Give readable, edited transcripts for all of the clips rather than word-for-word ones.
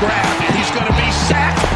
grab, and he's going to be sacked.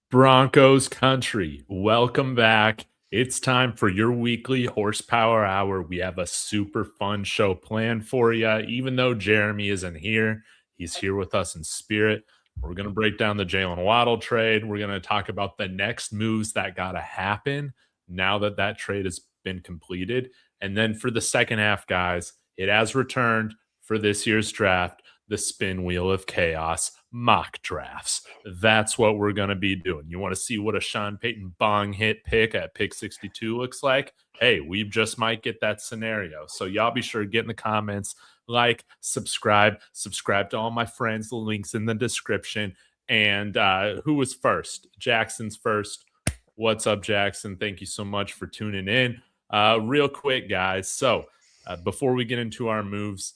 Broncos country, welcome back. It's time for your weekly horsepower hour. We have a super fun show planned for you. Even though Jeremy isn't here, he's here with us in spirit. We're going to break down the Jalen Waddle trade. We're going to talk about the next moves that got to happen now that that trade has been completed. And then for the second half, guys, it has returned for this year's draft, the spin wheel of chaos, mock drafts. That's what we're going to be doing. You want to see what a Sean Payton bong hit pick at pick 62 looks like? Hey, we just might get that scenario. So y'all be sure to get in the comments, like, subscribe to all my friends. The link's in the description. And who was first? Jackson's first. What's up, Jackson? Thank you so much for tuning in. Real quick, guys. So before we get into our moves,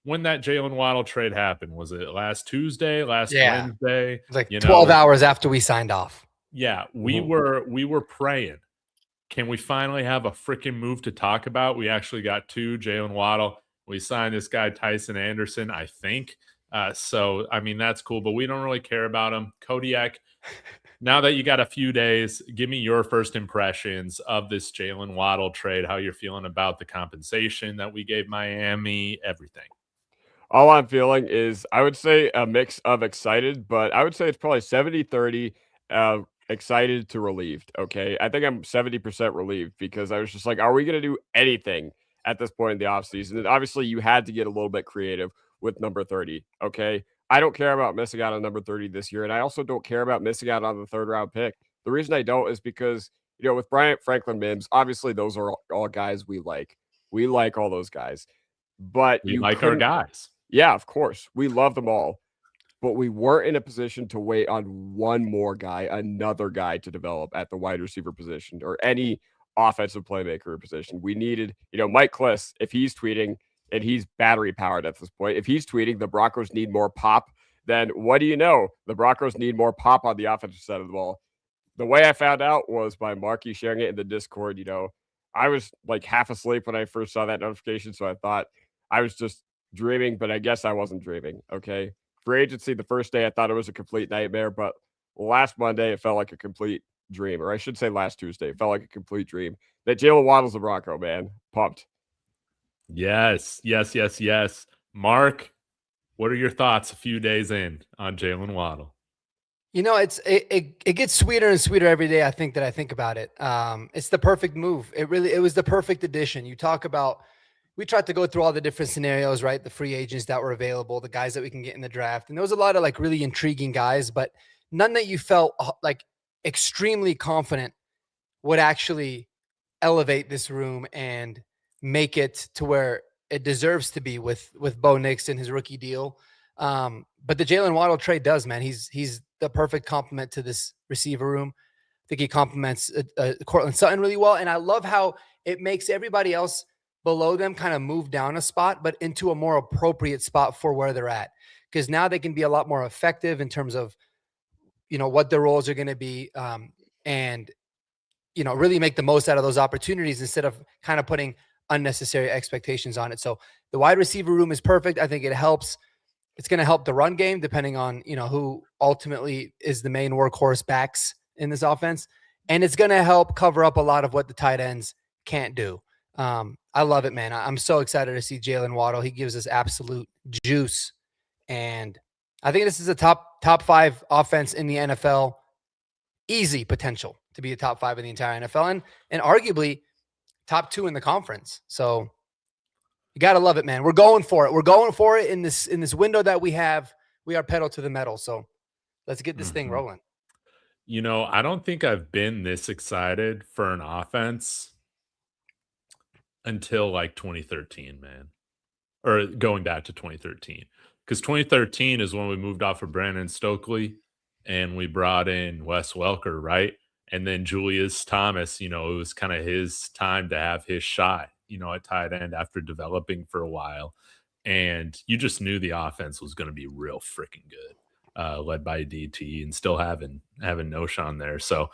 when that Jalen Waddle trade happened, was it last Tuesday, Wednesday? It was like 12 hours after we signed off. Yeah, we were praying. Can we finally have a freaking move to talk about? We actually got two, Jalen Waddle. We signed this guy, Tyson Anderson, I think. So, I mean, that's cool, but we don't really care about him. Kodiak, now that you got a few days, give me your first impressions of this Jalen Waddle trade, how you're feeling about the compensation that we gave Miami, everything. All I'm feeling is, I would say a mix of excited, but I would say it's probably 70-30 excited to relieved, okay? I think I'm 70% relieved because I was just like, are we going to do anything at this point in the offseason? And obviously, you had to get a little bit creative with number 30, okay? I don't care about missing out on number 30 this year, and I also don't care about missing out on the third-round pick. The reason I don't is because, with Bryant, Franklin, Mims, obviously those are all guys we like. We like all those guys. But we like our guys. Yeah, of course. We love them all. But we weren't in a position to wait on one more guy, another guy to develop at the wide receiver position or any offensive playmaker position. We needed, Mike Kliss, if he's tweeting, and he's battery powered at this point, if he's tweeting the Broncos need more pop, then what do you know? The Broncos need more pop on the offensive side of the ball. The way I found out was by Marcky sharing it in the Discord. I was like half asleep when I first saw that notification, so I thought I was just dreaming, but I guess I wasn't dreaming, okay? Free agency, the first day, I thought it was a complete nightmare, but last Monday, it felt like a complete dream, or I should say last Tuesday, it felt like a complete dream. That Jalen Waddle's a Bronco, man. Pumped. Yes. Mark, what are your thoughts a few days in on Jalen Waddle? It gets sweeter and sweeter every day. I think about it. It's the perfect move. It was the perfect addition. You talk about, we tried to go through all the different scenarios, right? The free agents that were available, the guys that we can get in the draft. And there was a lot of like really intriguing guys, but none that you felt like extremely confident would actually elevate this room and make it to where it deserves to be with Bo Nix and his rookie deal. But the Jalen Waddle trade does, man. He's the perfect complement to this receiver room. I think he complements Cortland Sutton really well. And I love how it makes everybody else below them kind of move down a spot, but into a more appropriate spot for where they're at. Because now they can be a lot more effective in terms of, what their roles are going to be. And really make the most out of those opportunities instead of kind of putting unnecessary expectations on it. So the wide receiver room is perfect. I think it helps. It's going to help the run game depending on, who ultimately is the main workhorse backs in this offense. And it's going to help cover up a lot of what the tight ends can't do. I love it, man. I'm so excited to see Jalen Waddle. He gives us absolute juice. And I think this is a top 5 offense in the NFL. Easy potential to be a top 5 in the entire NFL and arguably top 2 in the conference. So you got to love it, man. We're going for it. We're going for it in this window that we have. We are pedal to the metal. So let's get this thing rolling. I don't think I've been this excited for an offense until like 2013, man. Or going back to 2013. Because 2013 is when we moved off of Brandon Stokely and we brought in Wes Welker, right? And then Julius Thomas, it was kind of his time to have his shot. at tight end after developing for a while. And you just knew the offense was going to be real freaking good, led by DT and still having Noshawn there. So,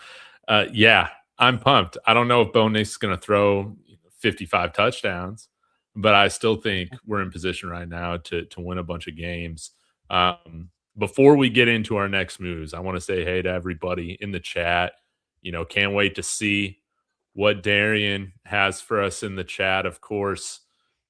yeah, I'm pumped. I don't know if Bo Nix is going to throw 55 touchdowns, but I still think we're in position right now to win a bunch of games. Before we get into our next moves, I want to say hey to everybody in the chat. Can't wait to see what Darian has for us in the chat. Of course,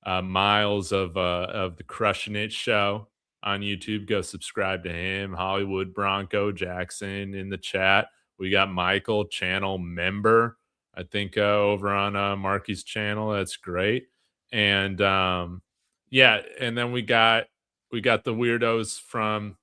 Miles of the Crushing It Show on YouTube. Go subscribe to him. Hollywood Bronco Jackson in the chat. We got Michael, channel member, I think, over on Marky's channel. That's great. And yeah, and then we got the weirdos from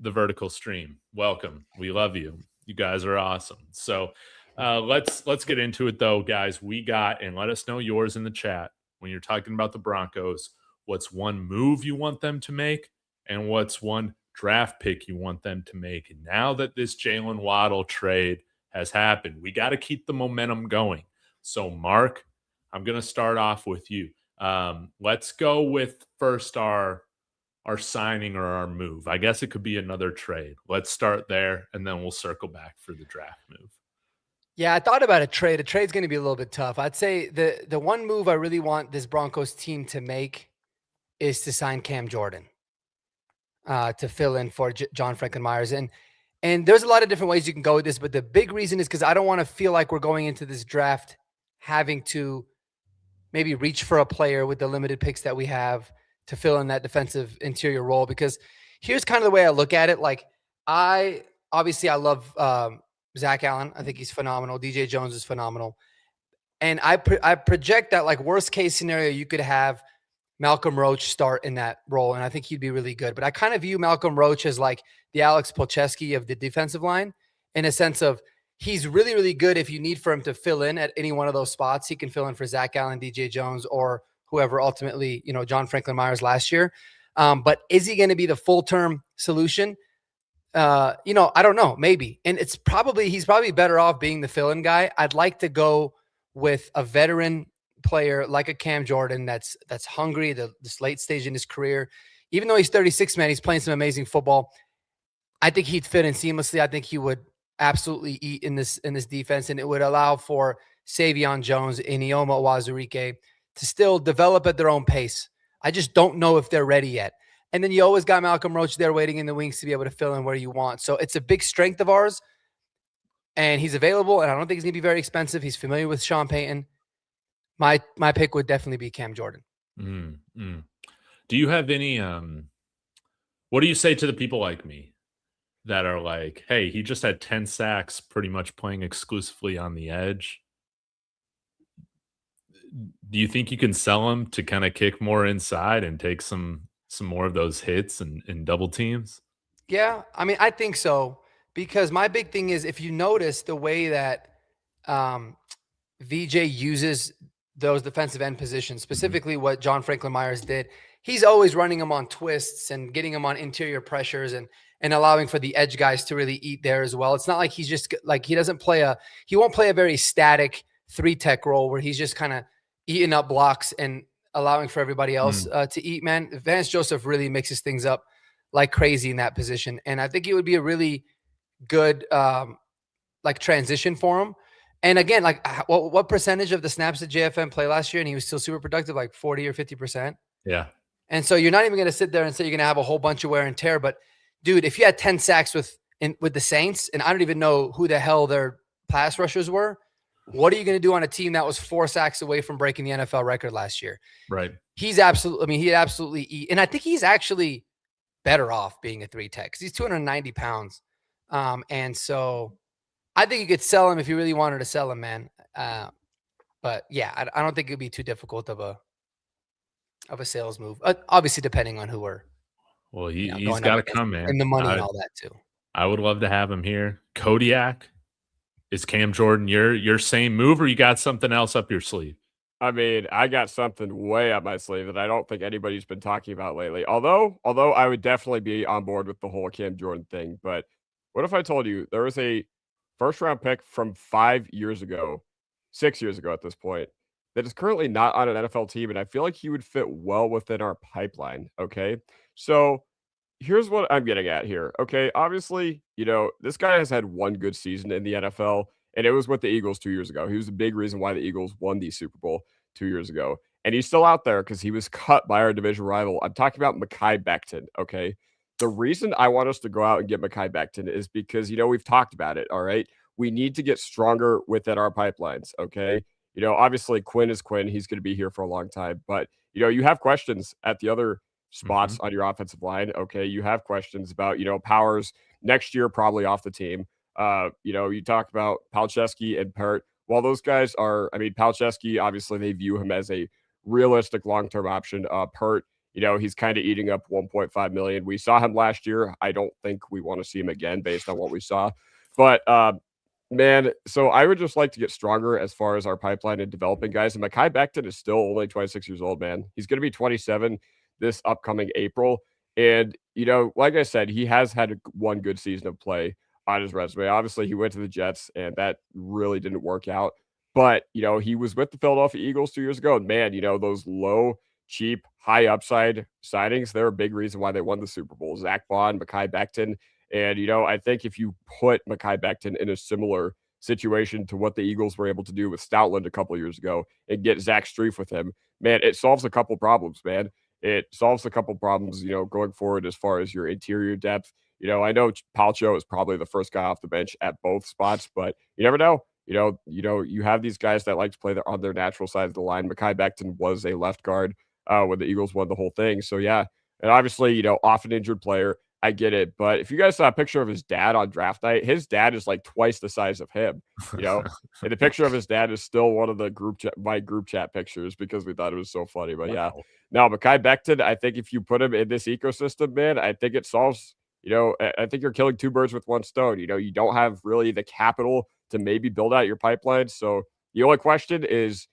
the vertical stream. Welcome. We love you. You guys are awesome. So let's get into it though, guys. And let us know yours in the chat when you're talking about the Broncos. What's one move you want them to make, and what's one draft pick you want them to make? And now that this Jalen Waddle trade has happened, we got to keep the momentum going. So Mark, I'm going to start off with you. Let's go with first our signing or our move. I guess it could be another trade. Let's start there, and then we'll circle back for the draft move. Yeah, I thought about a trade. A trade's going to be a little bit tough. I'd say the one move I really want this Broncos team to make is to sign Cam Jordan to fill in for John Franklin Myers. And there's a lot of different ways you can go with this, but the big reason is because I don't want to feel like we're going into this draft having to maybe reach for a player with the limited picks that we have to fill in that defensive interior role. Because here's kind of the way I look at it. Like I love Zach Allen. I think he's phenomenal. DJ Jones is phenomenal. And I project that like worst case scenario, you could have Malcolm Roach start in that role. And I think he'd be really good. But I kind of view Malcolm Roach as like the Alex Polcheski of the defensive line, in a sense of he's really, really good. If you need for him to fill in at any one of those spots, he can fill in for Zach Allen, DJ Jones, or whoever ultimately, John Franklin Myers last year. But is he going to be the full-term solution? I don't know, maybe. And he's probably better off being the fill-in guy. I'd like to go with a veteran player like a Cam Jordan that's hungry, this late stage in his career. Even though he's 36, man, he's playing some amazing football. I think he'd fit in seamlessly. I think he would absolutely eat in this defense, and it would allow for Savion Jones and Ioma Wazurike to still develop at their own pace. I just don't know if they're ready yet. And then you always got Malcolm Roach there waiting in the wings to be able to fill in where you want. So it's a big strength of ours, and he's available, and I don't think he's going to be very expensive. He's familiar with Sean Payton. My pick would definitely be Cam Jordan. Do you have any what do you say to the people like me that are like, hey, he just had 10 sacks pretty much playing exclusively on the edge? Do you think you can sell him to kind of kick more inside and take some more of those hits and double teams? Yeah, I mean, I think so, because my big thing is, if you notice the way that VJ uses those defensive end positions, specifically what John Franklin Myers did, he's always running them on twists and getting them on interior pressures and allowing for the edge guys to really eat there as well. It's not like he's just like, he won't play a very static 3-tech role where he's just kind of eating up blocks and allowing for everybody else to eat, man. Vance Joseph really mixes things up like crazy in that position. And I think it would be a really good transition for him. And again, like what percentage of the snaps did JFM play last year? And he was still super productive, like 40 or 50%. Yeah. And so you're not even going to sit there and say you're going to have a whole bunch of wear and tear. But dude, if you had 10 sacks with the Saints, and I don't even know who the hell their pass rushers were, what are you going to do on a team that was 4 sacks away from breaking the NFL record last year? Right. He'd absolutely eat. And I think he's actually better off being a 3-tech because he's 290 pounds. And so I think you could sell him if you really wanted to sell him, man. But yeah, I don't think it'd be too difficult of a sales move. Obviously, depending on who we're. Well, he's got to come, man. And the money and all that too. I would love to have him here. Kodiak, is Cam Jordan your same move, or you got something else up your sleeve? I mean, I got something way up my sleeve that I don't think anybody's been talking about lately. Although I would definitely be on board with the whole Cam Jordan thing. But what if I told you there was a first-round pick from 5 years ago, 6 years ago at this point, that is currently not on an NFL team, and I feel like he would fit well within our pipeline. Okay. So here's what I'm getting at here. Okay. Obviously, this guy has had one good season in the NFL, and it was with the Eagles 2 years ago. He was a big reason why the Eagles won the Super Bowl 2 years ago. And he's still out there because he was cut by our division rival. I'm talking about Mekhi Becton. Okay. The reason I want us to go out and get Mekhi Becton is because, we've talked about it. All right. We need to get stronger within our pipelines. Okay. Obviously Quinn is Quinn. He's going to be here for a long time, but you have questions at the other spots on your offensive line. Okay. You have questions about, Powers next year, probably off the team. You talk about Palczewski and Pert. While those guys are, Palczewski, obviously they view him as a realistic long-term option. Pert, he's kind of eating up 1.5 million. We saw him last year. I don't think we want to see him again based on what we saw. But man, so I would just like to get stronger as far as our pipeline and developing guys. And Mekhi Becton is still only 26 years old, man. He's going to be 27 this upcoming April. And, like I said, he has had one good season of play on his resume. Obviously, he went to the Jets, and that really didn't work out. But, he was with the Philadelphia Eagles 2 years ago. And, man, those low, cheap, high upside signings, they're a big reason why they won the Super Bowl. Zach Bond, Mekhi Becton. And, I think if you put Mekhi Becton in a similar situation to what the Eagles were able to do with Stoutland a couple of years ago and get Zach Strief with him, man, it solves a couple problems, man. It solves a couple problems, going forward as far as your interior depth. I know Palcho is probably the first guy off the bench at both spots, but you never know. You have these guys that like to play on their natural side of the line. Mekhi Becton was a left guard when the Eagles won the whole thing. So, yeah. And obviously, off an injured player, I get it. But if you guys saw a picture of his dad on draft night, his dad is like twice the size of him, and the picture of his dad is still one of the my group chat pictures because we thought it was so funny. But yeah, now Mekhi Becton, I think if you put him in this ecosystem, man, I think it solves, I think you're killing two birds with one stone. You don't have really the capital to maybe build out your pipeline. So the only question is,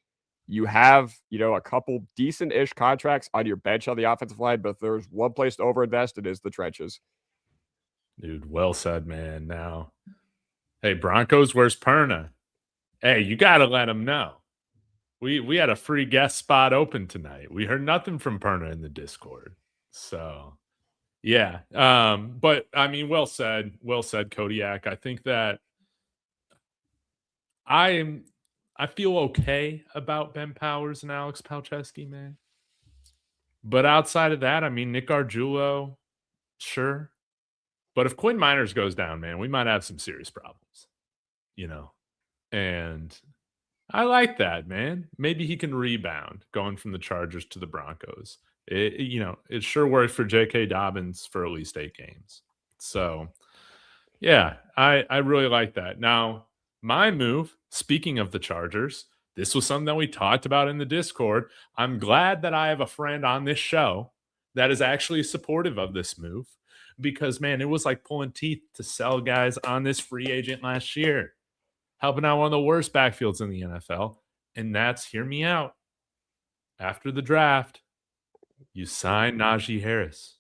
you have, a couple decent-ish contracts on your bench on the offensive line, but if there's one place to overinvest, it is the trenches. Dude, well said, man. Now, hey, Broncos, where's Perna? Hey, you got to let him know. We had a free guest spot open tonight. We heard nothing from Perna in the Discord. So, yeah. But, well said, Kodiak. I think that I feel okay about Ben Powers and Alex Palczewski, man. But outside of that, Nick Argiulo, sure. But if Quinn Miners goes down, man, we might have some serious problems, And I like that, man. Maybe he can rebound going from the Chargers to the Broncos. It sure worked for J.K. Dobbins for at least 8 games. So, yeah, I really like that. Now, my move, speaking of the Chargers, this was something that we talked about in the Discord. I'm glad that I have a friend on this show that is actually supportive of this move because, man, it was like pulling teeth to sell guys on this free agent last year, helping out one of the worst backfields in the NFL. And that's, hear me out, after the draft, you sign Najee Harris.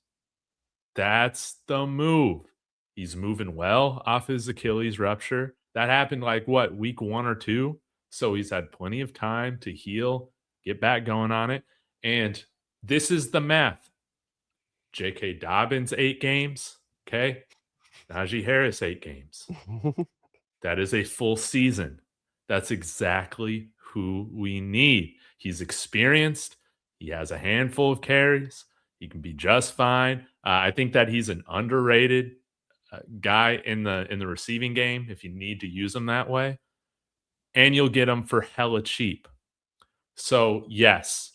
That's the move. He's moving well off his Achilles rupture. That happened week 1 or 2? So he's had plenty of time to heal, get back going on it. And this is the math. J.K. Dobbins, 8 games. Okay. Najee Harris, 8 games. That is a full season. That's exactly who we need. He's experienced. He has a handful of carries. He can be just fine. I think that he's an underrated guy in the receiving game if you need to use him that way, and you'll get him for hella cheap. So yes,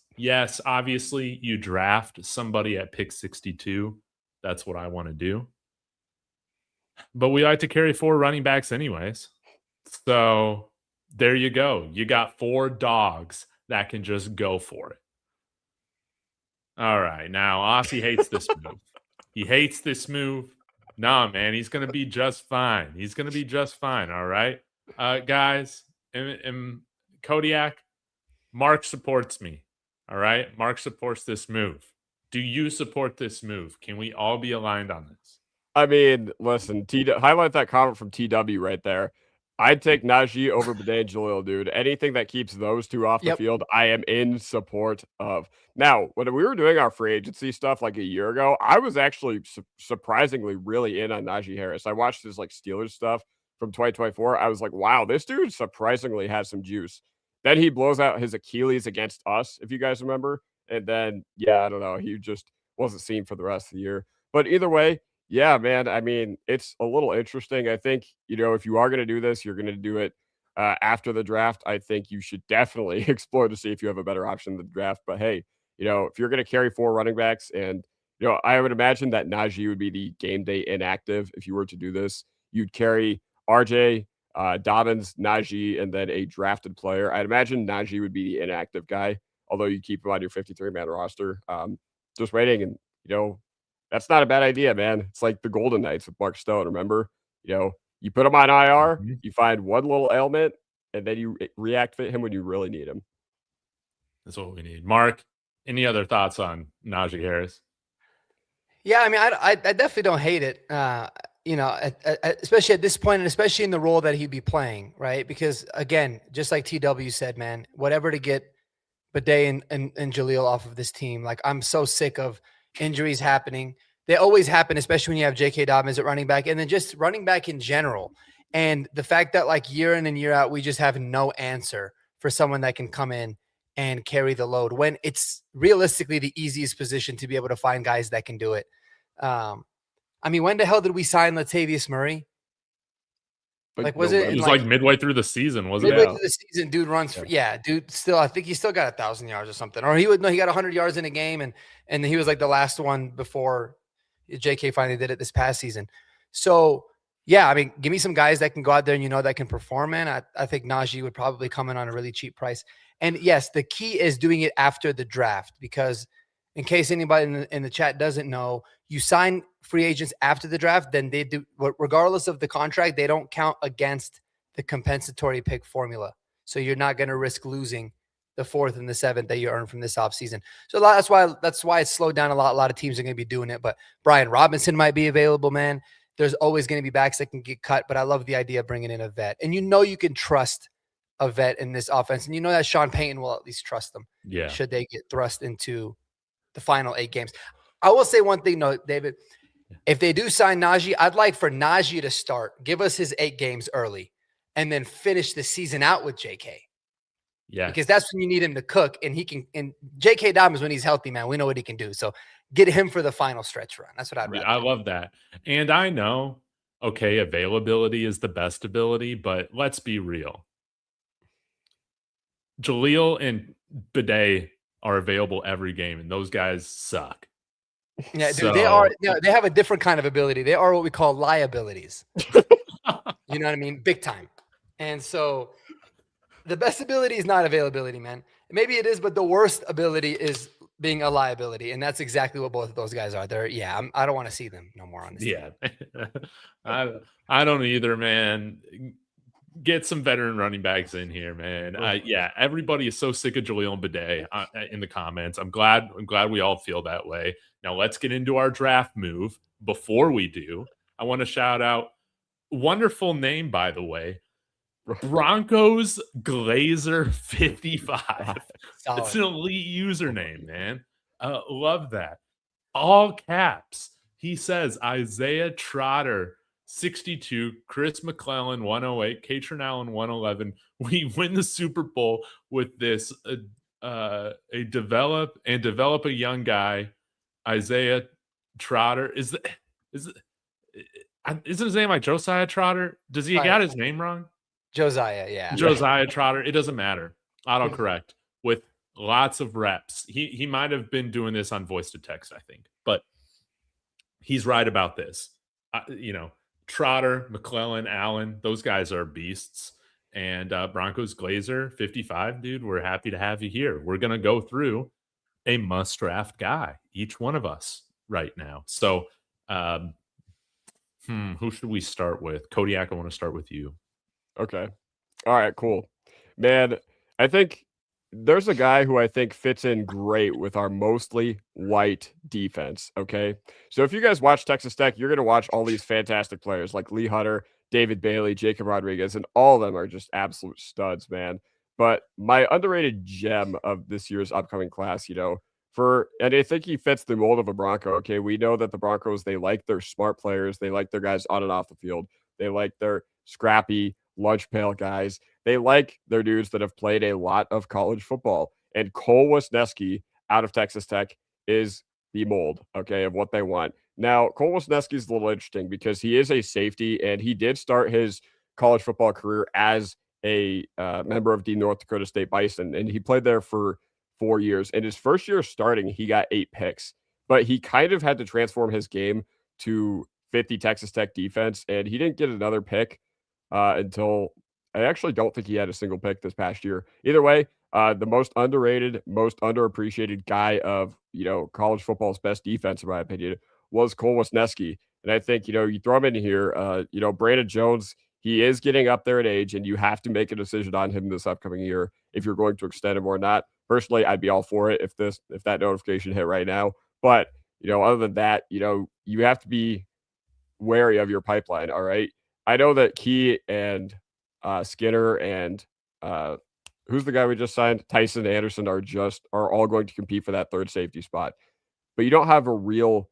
obviously you draft somebody at pick 62. That's what I want to do. But we like to carry 4 running backs anyways. So there you go. You got 4 dogs that can just go for it. All right. Now, Aussie hates this move. He hates this move. Nah, man, he's going to be just fine. He's going to be just fine, all right? Guys, and Kodiak, Mark supports me, all right? Mark supports this move. Do you support this move? Can we all be aligned on this? Listen, highlight that comment from TW right there. I'd take Najee over Bidet and Jalil, dude. Anything that keeps those two off the Yep. field, I am in support of. Now, when we were doing our free agency stuff like a year ago, I was actually surprisingly really in on Najee Harris. I watched his like Steelers stuff from 2024. I was like, wow, this dude surprisingly has some juice. Then he blows out his Achilles against us, if you guys remember. And then, yeah, I don't know. He just wasn't seen for the rest of the year. But either way, yeah, man. I mean, it's a little interesting. I think, if you are going to do this, you're going to do it after the draft. I think you should definitely explore to see if you have a better option in the draft. But hey, if you're going to carry 4 running backs and, I would imagine that Najee would be the game day inactive if you were to do this. You'd carry RJ, Dobbins, Najee, and then a drafted player. I'd imagine Najee would be the inactive guy, although you keep him on your 53-man roster. Just waiting and, that's not a bad idea, man. It's like the Golden Knights with Mark Stone. Remember, you put him on IR, you find one little ailment, and then you reactivate him when you really need him. That's what we need. Mark, any other thoughts on Najee Harris? Yeah, I mean, I definitely don't hate it. Especially at this point, and especially in the role that he'd be playing, right? Because again, just like TW said, man, whatever to get Bidet and Jalil off of this team. Like, I'm so sick of injuries happening. They always happen, especially when you have J.K. Dobbins at running back, and then just running back in general. And the fact that like year in and year out, we just have no answer for someone that can come in and carry the load when it's realistically the easiest position to be able to find guys that can do it. I mean, when the hell did we sign Latavius Murray? Like was it? It was like midway through the season, wasn't it? Midway through the season, dude runs. Dude. Still, I think he still got 1,000 yards or something. Or he got 100 yards in a game, and he was like the last one before JK finally did it this past season. So yeah, I mean, give me some guys that can go out there and that can perform, man. I think Najee would probably come in on a really cheap price. And yes, the key is doing it after the draft, because in case anybody in the chat doesn't know, you sign free agents after the draft, then they do, regardless of the contract, they don't count against the compensatory pick formula. So you're not going to risk losing the 4th and the 7th that you earn from this offseason. So that's why it's slowed down a lot. A lot of teams are going to be doing it, but Brian Robinson might be available, man. There's always going to be backs that can get cut, but I love the idea of bringing in a vet. And you can trust a vet in this offense, and that Sean Payton will at least trust them. Yeah. Should they get thrust into the final 8 games. I will say one thing, though, David. If they do sign Najee, I'd like for Najee to start, give us his 8 games early, and then finish the season out with JK. Yeah. Because that's when you need him to cook, and and JK Dobbins, when he's healthy, man, we know what he can do. So get him for the final stretch run. That's what I'd rather. I love that. And I know, okay, availability is the best ability, but let's be real. Jalil and Bidet are available every game, and those guys suck. Yeah, dude, they are. They have a different kind of ability. They are what we call liabilities. You know what I mean? Big time. And so the best ability is not availability, man. Maybe it is, but the worst ability is being a liability, and that's exactly what both of those guys are. I don't want to see them no more on this. Yeah, I don't either, man. Get some veteran running backs in here, man. Everybody is so sick of Jalil and Bidet in the comments. I'm glad we all feel that way. Now let's get into our draft move. Before we do, I want to shout out, wonderful name, by the way, Broncos Glazer 55. It's an elite username, man. Love that. All caps. He says Isaiah Trotter 62, Chris McClellan 108, Katrin Allen 111. We win the Super Bowl with this develop a young guy, Isaiah Trotter. Isn't his name like Josiah Trotter? Does he got his name wrong? Josiah, yeah. Josiah Trotter. It doesn't matter. Autocorrect with lots of reps. He might have been doing this on voice to text, I think, but he's right about this. Trotter, McClellan, Allen, those guys are beasts. And Broncos Glazer 55, dude, we're happy to have you here. We're going to go through a must draft guy, each one of us right now. So who should we start with? Kodiak, I want to start with you. Okay. All right, cool. Man, I think there's a guy who I think fits in great with our mostly white defense. Okay. So if you guys watch Texas Tech, you're going to watch all these fantastic players like Lee Hunter, David Bailey, Jacob Rodriguez, and all of them are just absolute studs, man. But my underrated gem of this year's upcoming class, and I think he fits the mold of a Bronco. Okay. We know that the Broncos, they like their smart players. They like their guys on and off the field. They like their scrappy lunch pail guys. They like their dudes that have played a lot of college football. And Cole Wisniewski out of Texas Tech is the mold, okay, of what they want. Now, Cole Wisniewski is a little interesting because he is a safety, and he did start his college football career as a member of the North Dakota State Bison, and he played there for 4 years. In his first year starting, he got 8 picks, but he kind of had to transform his game to fit the Texas Tech defense, and he didn't get another pick until I actually don't think he had a single pick this past year. Either way, the most underrated, most underappreciated guy of, college football's best defense, in my opinion, was Cole Wisniewski. And I think, you throw him in here, Brandon Jones, he is getting up there in age, and you have to make a decision on him this upcoming year if you're going to extend him or not. Personally, I'd be all for it if that notification hit right now. But, other than that, you have to be wary of your pipeline, all right? I know that Key and Skinner and who's the guy we just signed? Tyson Anderson are all going to compete for that third safety spot. But you don't have a real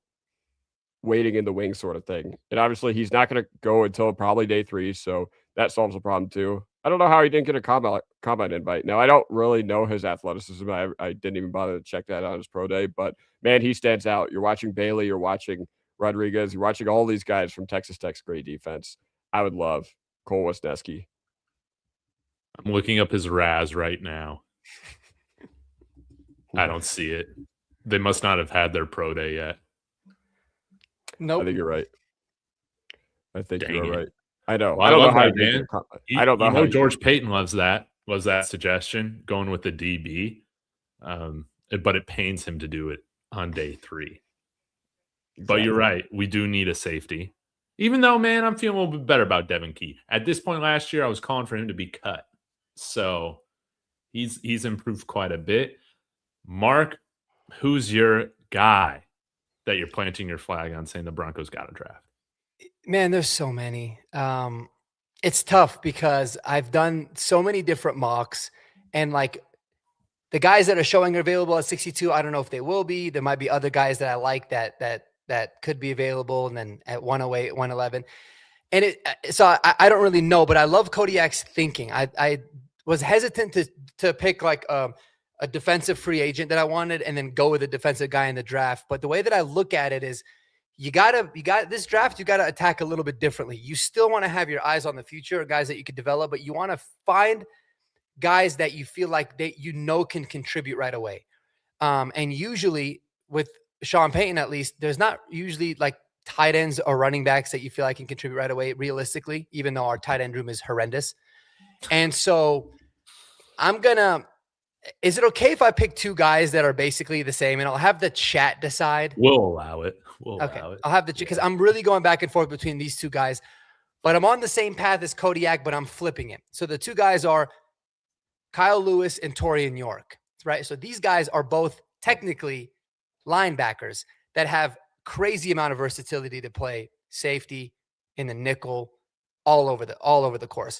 waiting in the wings sort of thing. And obviously he's not going to go until probably day 3, so that solves the problem too. I don't know how he didn't get a combine invite. Now, I don't really know his athleticism. I didn't even bother to check that on his pro day, but man, he stands out. You're watching Bailey, you're watching Rodriguez, you're watching all these guys from Texas Tech's great defense. I would love Cole Wisniewski. I'm looking up his RAS right now. I don't see it. They must not have had their pro day yet. Nope. I think you're right. Dang you're it. right. I know. Well, I don't know how that, man. I don't know how George Payton loves that. Was that suggestion going with the DB? But it pains him to do it on day 3. Exactly. But you're right. We do need a safety. Even though, man, I'm feeling a little bit better about Devin Key. At this point last year, I was calling for him to be cut. So he's improved quite a bit. Mark, who's your guy that you're planting your flag on saying the Broncos got to draft? Man, there's so many. It's tough because I've done so many different mocks, and like the guys that are showing are available at 62, I don't know if they will be. There might be other guys that I like that could be available, and then at 108, 111. And so I don't really know, but I love Kodiak's thinking. I was hesitant to pick like a defensive free agent that I wanted and then go with a defensive guy in the draft. But the way that I look at it is you got this draft, you got to attack a little bit differently. You still want to have your eyes on the future, guys that you could develop, but you want to find guys that you feel like can contribute right away. And usually with Sean Payton, at least, there's not usually like tight ends or running backs that you feel like can contribute right away, realistically, even though our tight end room is horrendous. And so is it okay if I pick 2 guys that are basically the same, and I'll have the chat decide? We'll allow it. Okay. I'll have because I'm really going back and forth between these 2 guys, but I'm on the same path as Kodiak, but I'm flipping it. So the 2 guys are Kyle Lewis and Torian York, right? So these guys are both technically linebackers that have crazy amount of versatility to play safety, in the nickel, all over the course.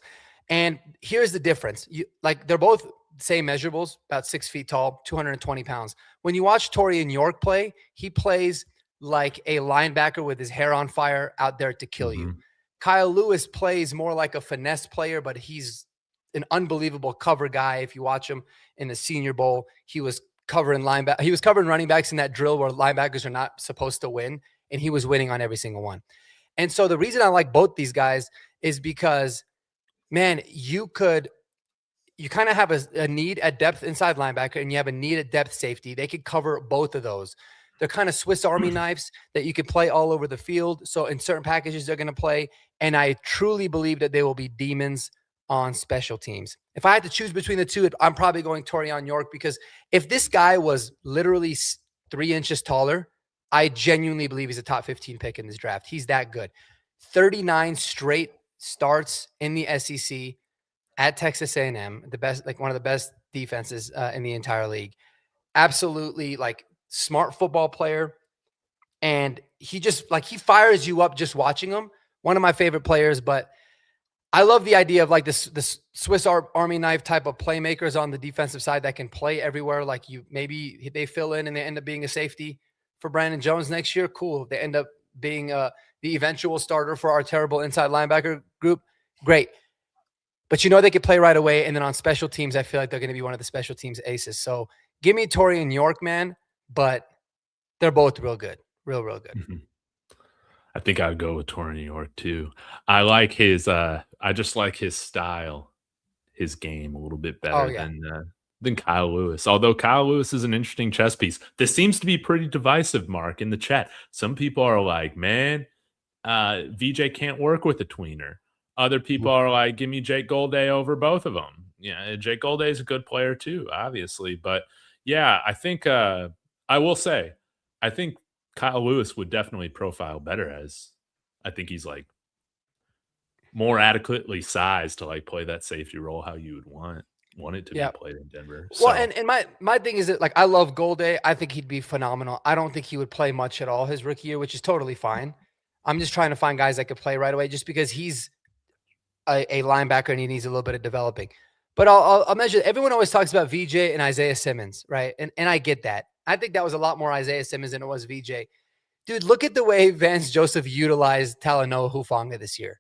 And here's the difference. They're both same measurables, about 6 feet tall, 220 pounds. When you watch Torian York play, he plays like a linebacker with his hair on fire out there to kill you. Kyle Lewis plays more like a finesse player, but he's an unbelievable cover guy. If you watch him in the Senior Bowl, he was covering running backs in that drill where linebackers are not supposed to win, and he was winning on every single one. And so the reason I like both these guys is because, man, you kind of have a need at depth inside linebacker, and you have a need at depth safety. They could cover both of those. They're kind of Swiss Army knives that you can play all over the field. So in certain packages, they're going to play. And I truly believe that they will be demons on special teams. If I had to choose between the 2, I'm probably going Torian York, because if this guy was literally 3 inches taller, I genuinely believe he's a top 15 pick in this draft. He's that good. 39 straight starts in the SEC at Texas A&M, the best, like one of the best defenses in the entire league. Absolutely like smart football player. And he just like, he fires you up just watching him. One of my favorite players, but I love the idea of like this Swiss Army knife type of playmakers on the defensive side that can play everywhere. Like maybe they fill in and they end up being a safety for Brandon Jones next year. Cool. If they end up being the eventual starter for our terrible inside linebacker group, great. But they could play right away. And then on special teams, I feel like they're going to be one of the special teams aces. So give me Torian York, man. But they're both real good. Real good. Mm-hmm. I think I'd go with Torian York too. I like his I just like his style, his game a little bit better than Kyle Lewis. Although Kyle Lewis is an interesting chess piece. This seems to be pretty divisive, Mark, in the chat. Some people are like, man, VJ can't work with a tweener. Other people are like, give me Jake Golday over both of them. Yeah, Jake Golday is a good player too, obviously. But yeah, I think I will say, I think Kyle Lewis would definitely profile better, as I think he's like more adequately sized to like play that safety role how you would want it to be played in Denver. Well, and my thing is that like I love Golday. I think he'd be phenomenal. I don't think he would play much at all his rookie year, which is totally fine. I'm just trying to find guys that could play right away just because he's a linebacker and he needs a little bit of developing. But I'll measure. Everyone always talks about VJ and Isaiah Simmons, right? And I get that. I think that was a lot more Isaiah Simmons than it was VJ. Dude, look at the way Vance Joseph utilized Talanoa Hufanga this year.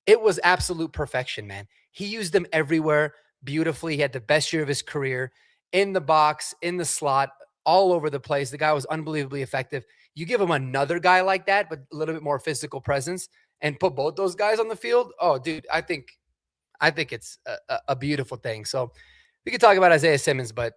It was absolute perfection, man. He used them everywhere beautifully. He had the best year of his career in the box, in the slot, all over the place. The guy was unbelievably effective. You give him another guy like that, but a little bit more physical presence, and put both those guys on the field. Oh, dude, I think it's a beautiful thing. So we could talk about Isaiah Simmons, but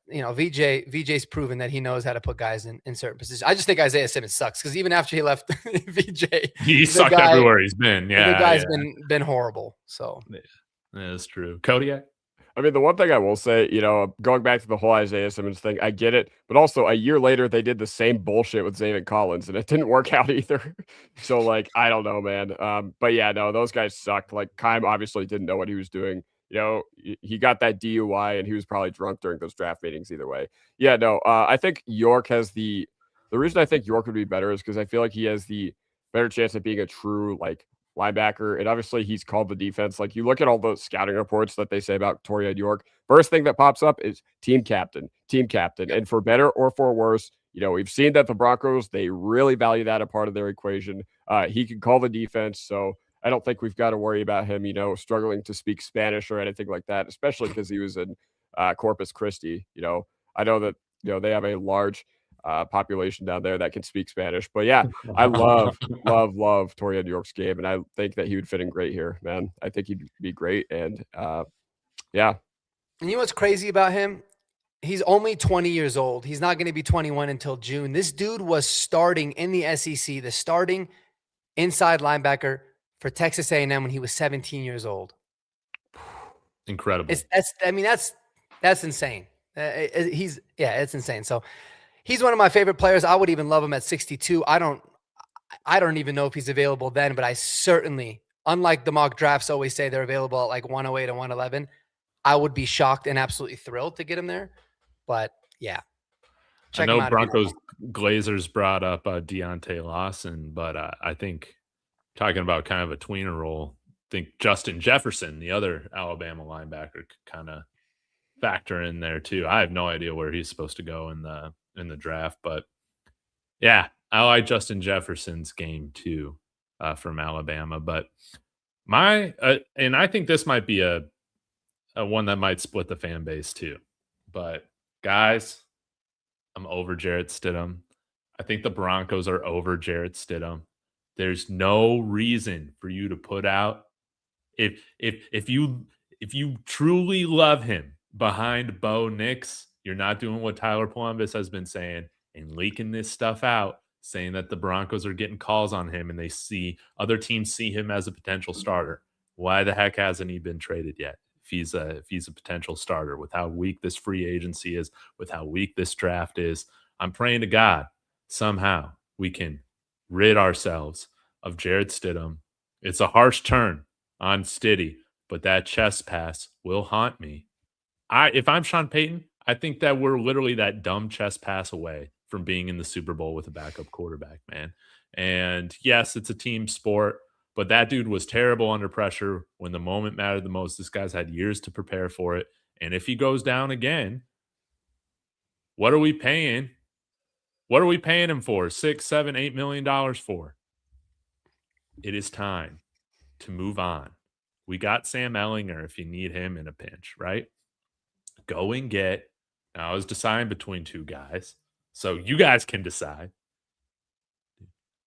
VJ's proven that he knows how to put guys in certain positions. I just think Isaiah Simmons sucks because even after he left VJ, he sucked everywhere he's been. Yeah, the guy's been horrible. So that's true. Kodiak. I mean, the one thing I will say, going back to the whole Isaiah Simmons thing, I get it. But also, a year later, they did the same bullshit with Zaven Collins, and it didn't work out either. So, like, I don't know, man. But yeah, no, those guys sucked. Like, Keim obviously didn't know what he was doing. He got that DUI, and he was probably drunk during those draft meetings either way. Yeah, no, I think York has the reason I think York would be better is because I feel like he has the better chance of being a true, like, linebacker, and obviously he's called the defense. Like, you look at all the scouting reports that they say about Torian York, first thing that pops up is team captain. And for better or for worse, we've seen that the Broncos, they really value that a part of their equation. He can call the defense, so I don't think we've got to worry about him, struggling to speak Spanish or anything like that, especially because he was in Corpus Christi. I know that they have a large population down there that can speak Spanish. But yeah, I love Torian York's game, and I think that he would fit in great here, man. I think he'd be great, and yeah. And you know what's crazy about him? He's only 20 years old. He's not going to be 21 until June. This dude was starting in the SEC, the starting inside linebacker for Texas A&M when he was 17 years old. Incredible. That's insane. It's insane. So he's one of my favorite players. I would even love him at 62. I don't even know if he's available then, but I certainly, unlike the mock drafts always say they're available at like 108 and 111, I would be shocked and absolutely thrilled to get him there. But yeah. I know Broncos Glazers brought up Deontay Lawson, but I think talking about kind of a tweener role, I think Justin Jefferson, the other Alabama linebacker, could kind of factor in there too. I have no idea where he's supposed to go in the draft, but yeah, I like Justin Jefferson's game too from Alabama. But and I think this might be a one that might split the fan base too. But guys, I'm over Jarrett Stidham. I think the Broncos are over Jarrett Stidham. There's no reason for you to put out if you truly love him behind Bo Nix, you're not doing what Tyler Columbus has been saying and leaking this stuff out, saying that the Broncos are getting calls on him and they see other teams see him as a potential starter. Why the heck hasn't he been traded yet? If he's a potential starter, with how weak this free agency is, with how weak this draft is, I'm praying to God somehow we can rid ourselves of Jarrett Stidham. It's a harsh turn on Stiddy, but that chest pass will haunt me. if I'm Sean Payton, I think that we're literally that dumb chess pass away from being in the Super Bowl with a backup quarterback, man. And yes, it's a team sport, but that dude was terrible under pressure when the moment mattered the most. This guy's had years to prepare for it. And if he goes down again, what are we paying? What are we paying him for? $6, $7, $8 million for? It is time to move on. We got Sam Ellinger if you need him in a pinch, right? Go and get. Now I was deciding between two guys, so you guys can decide.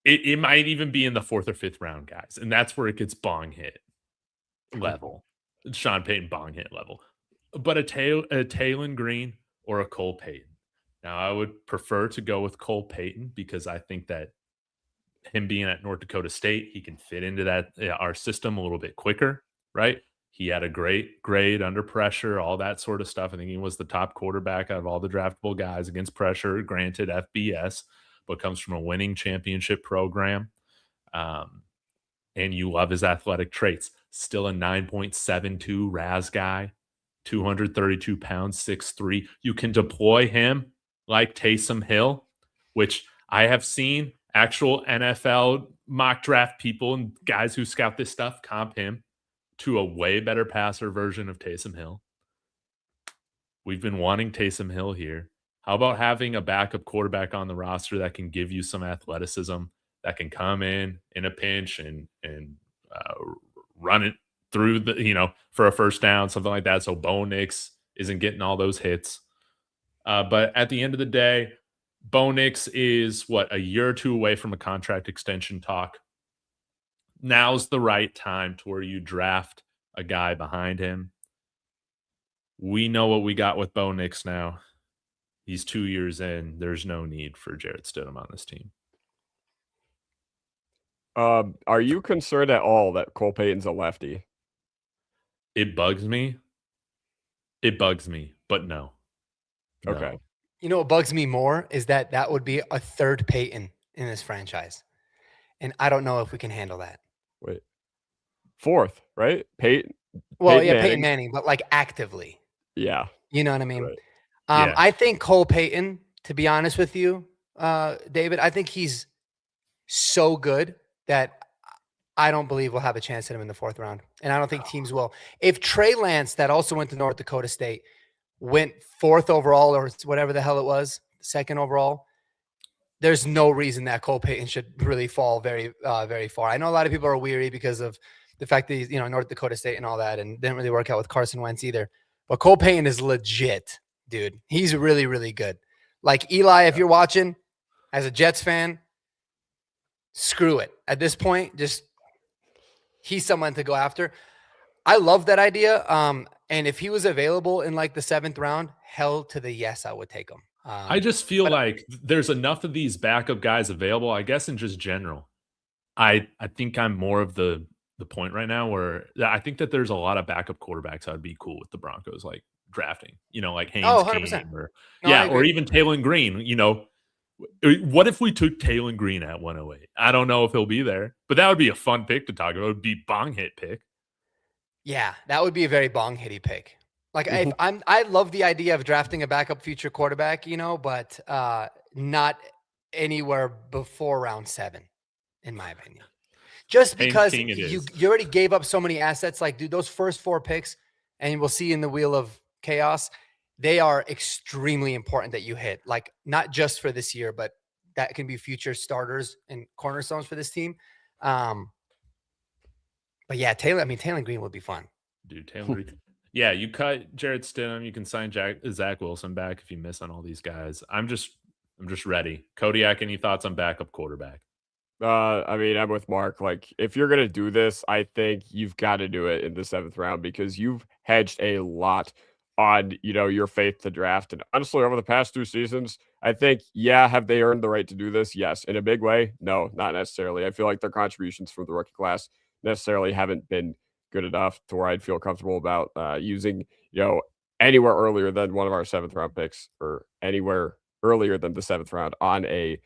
It might even be in the 4th or 5th round, guys, and that's where it gets bong hit level, Sean Payton bong hit level. But a Taylon Green or a Cole Payton. Now I would prefer to go with Cole Payton because I think that him being at North Dakota State, he can fit into that our system a little bit quicker, right? He had a great grade under pressure, all that sort of stuff. I think he was the top quarterback out of all the draftable guys against pressure, granted FBS, but comes from a winning championship program. And you love his athletic traits. Still a 9.72 RAS guy, 232 pounds, 6'3". You can deploy him like Taysom Hill, which I have seen actual NFL mock draft people and guys who scout this stuff comp him to a way better passer version of Taysom Hill. We've been wanting Taysom Hill here. How about having a backup quarterback on the roster that can give you some athleticism, that can come in a pinch and run it through the, for a first down, something like that. So Bo Nix isn't getting all those hits. But at the end of the day, Bo Nix is a year or two away from a contract extension talk. Now's the right time to where you draft a guy behind him. We know what we got with Bo Nix now. He's 2 years in. There's no need for Jarrett Stidham on this team. Are you concerned at all that Cole Payton's a lefty? It bugs me. But no. Okay. You know what bugs me more is that would be a third Payton in this franchise. And I don't know if we can handle that. Wait. 4th, right? Payton. Well, Peyton Manning, but like actively. Yeah. You know what I mean? Right. Yeah. I think Cole Payton, to be honest with you, David, I think he's so good that I don't believe we'll have a chance at him in the 4th round. And I don't think teams will. If Trey Lance, that also went to North Dakota State, went 4th overall or whatever the hell it was, 2nd overall, there's no reason that Cole Payton should really fall very, very far. I know a lot of people are weary because of the fact that he's, North Dakota State and all that, and didn't really work out with Carson Wentz either. But Cole Payton is legit, dude. He's really, really good. Like Eli, if you're watching as a Jets fan, screw it. At this point, he's someone to go after. I love that idea. And if he was available in like the 7th round, hell to the yes, I would take him. I just feel like there's enough of these backup guys available, I guess, in just general. I think I'm more of the point right now where I think that there's a lot of backup quarterbacks I'd be cool with the Broncos, like drafting, like Haynes 100%. Or even Taylon Green, What if we took Taylon Green at 108? I don't know if he'll be there, but that would be a fun pick to talk about. It would be bong hit pick. Yeah, that would be a very bong hitty pick. Like I love the idea of drafting a backup future quarterback, but not anywhere before round 7, in my opinion. Just because you already gave up so many assets. Like, dude, those first 4 picks, and we'll see in the Wheel of Chaos, they are extremely important that you hit. Like, not just for this year, but that can be future starters and cornerstones for this team. But yeah, Taylon Green would be fun. Dude, Taylon Green. Yeah, you cut Jarrett Stidham. You can sign Zach Wilson back if you miss on all these guys. I'm just ready. Kodiak, any thoughts on backup quarterback? I'm with Mark. Like, if you're gonna do this, I think you've got to do it in the 7th round because you've hedged a lot on your faith to draft. And honestly, over the past 2 seasons, I think, have they earned the right to do this? Yes. In a big way? No, not necessarily. I feel like their contributions from the rookie class necessarily haven't been good enough to where I'd feel comfortable about using, anywhere earlier than one of our 7th round picks or anywhere earlier than the 7th round on a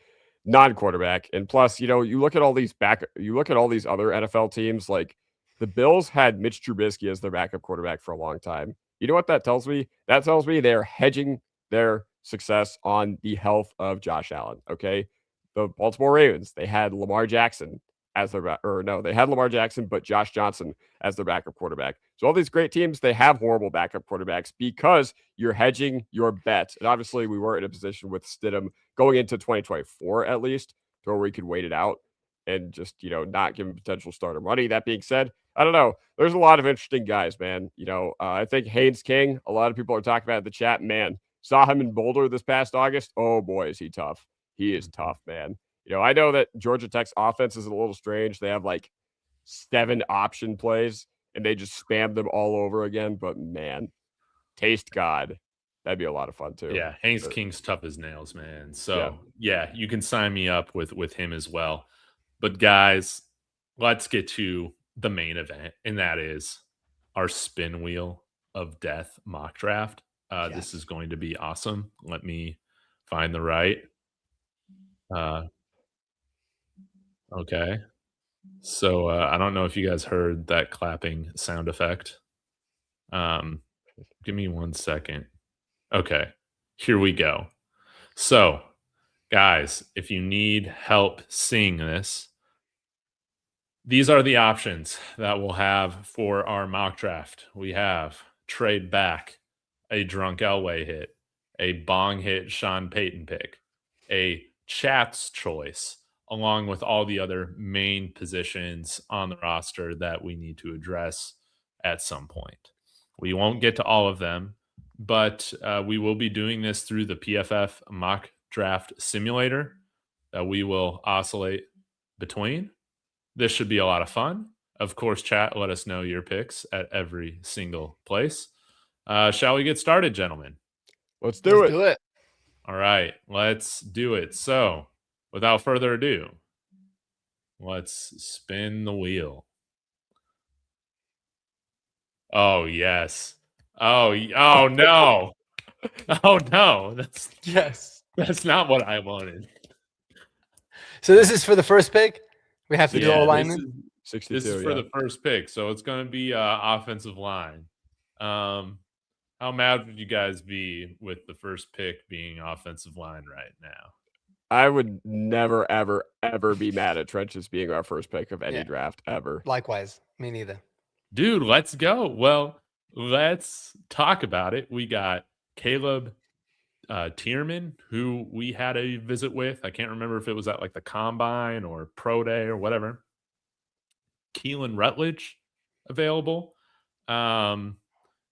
non-quarterback. And plus, you look at all these other NFL teams, like the Bills had Mitch Trubisky as their backup quarterback for a long time. You know what that tells me? That tells me they're hedging their success on the health of Josh Allen. Okay. The Baltimore Ravens, they had Lamar Jackson as their they had Lamar Jackson, but Josh Johnson as their backup quarterback. So all these great teams, they have horrible backup quarterbacks because you're hedging your bet. And obviously, we were in a position with Stidham going into 2024 at least, to where we could wait it out and just, not give him potential starter money. That being said, I don't know. There's a lot of interesting guys, man. I think Haynes King, a lot of people are talking about in the chat, man. Saw him in Boulder this past August. Oh boy, is he tough. He is tough, man. I know that Georgia Tech's offense is a little strange. They have like 7 option plays and they just spam them all over again. But man, taste God. That'd be a lot of fun too. Yeah, Haynes King's tough as nails, man. So yeah, you can sign me up with him as well. But guys, let's get to the main event, and that is our spin wheel of death mock draft. This is going to be awesome. Let me find the right. Okay. So I don't know if you guys heard that clapping sound effect. Give me 1 second. Okay, here we go. So, guys, if you need help seeing this, these are the options that we'll have for our mock draft. We have trade back, a drunk Elway hit, a bong hit Sean Payton pick, a chat's choice, along with all the other main positions on the roster that we need to address at some point. We won't get to all of them, but we will be doing this through the PFF mock draft simulator that we will oscillate between. This should be a lot of fun. Of course, chat, let us know your picks at every single place. Shall we get started, gentlemen? Let's do it. All right, let's do it. So, without further ado, let's spin the wheel. Oh, yes. Oh no. Oh, no. That's not what I wanted. So this is for the first pick? We have to do alignment? This is for the first pick. So it's going to be offensive line. How mad would you guys be with the first pick being offensive line right now? I would never, ever, ever be mad at Trenches being our first pick of any draft ever. Likewise. Me neither. Dude, let's go. Well, let's talk about it. We got Caleb Tierman, who we had a visit with. I can't remember if it was at like the Combine or Pro Day or whatever. Keelan Rutledge available.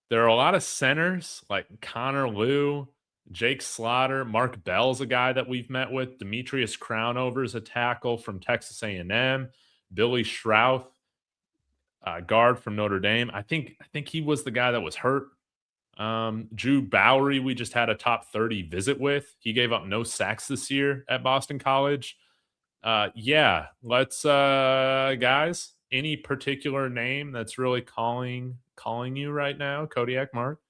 There are a lot of centers like Connor Liu, Jake Slaughter, Mark Bell's a guy that we've met with. Demetrius Crownover's a tackle from Texas A&M. Billy Schrouth, guard from Notre Dame. I think he was the guy that was hurt. Drew Bowery, we just had a top 30 visit with. He gave up no sacks this year at Boston College. Let's guys, any particular name that's really calling you right now? Kodiak, Mark?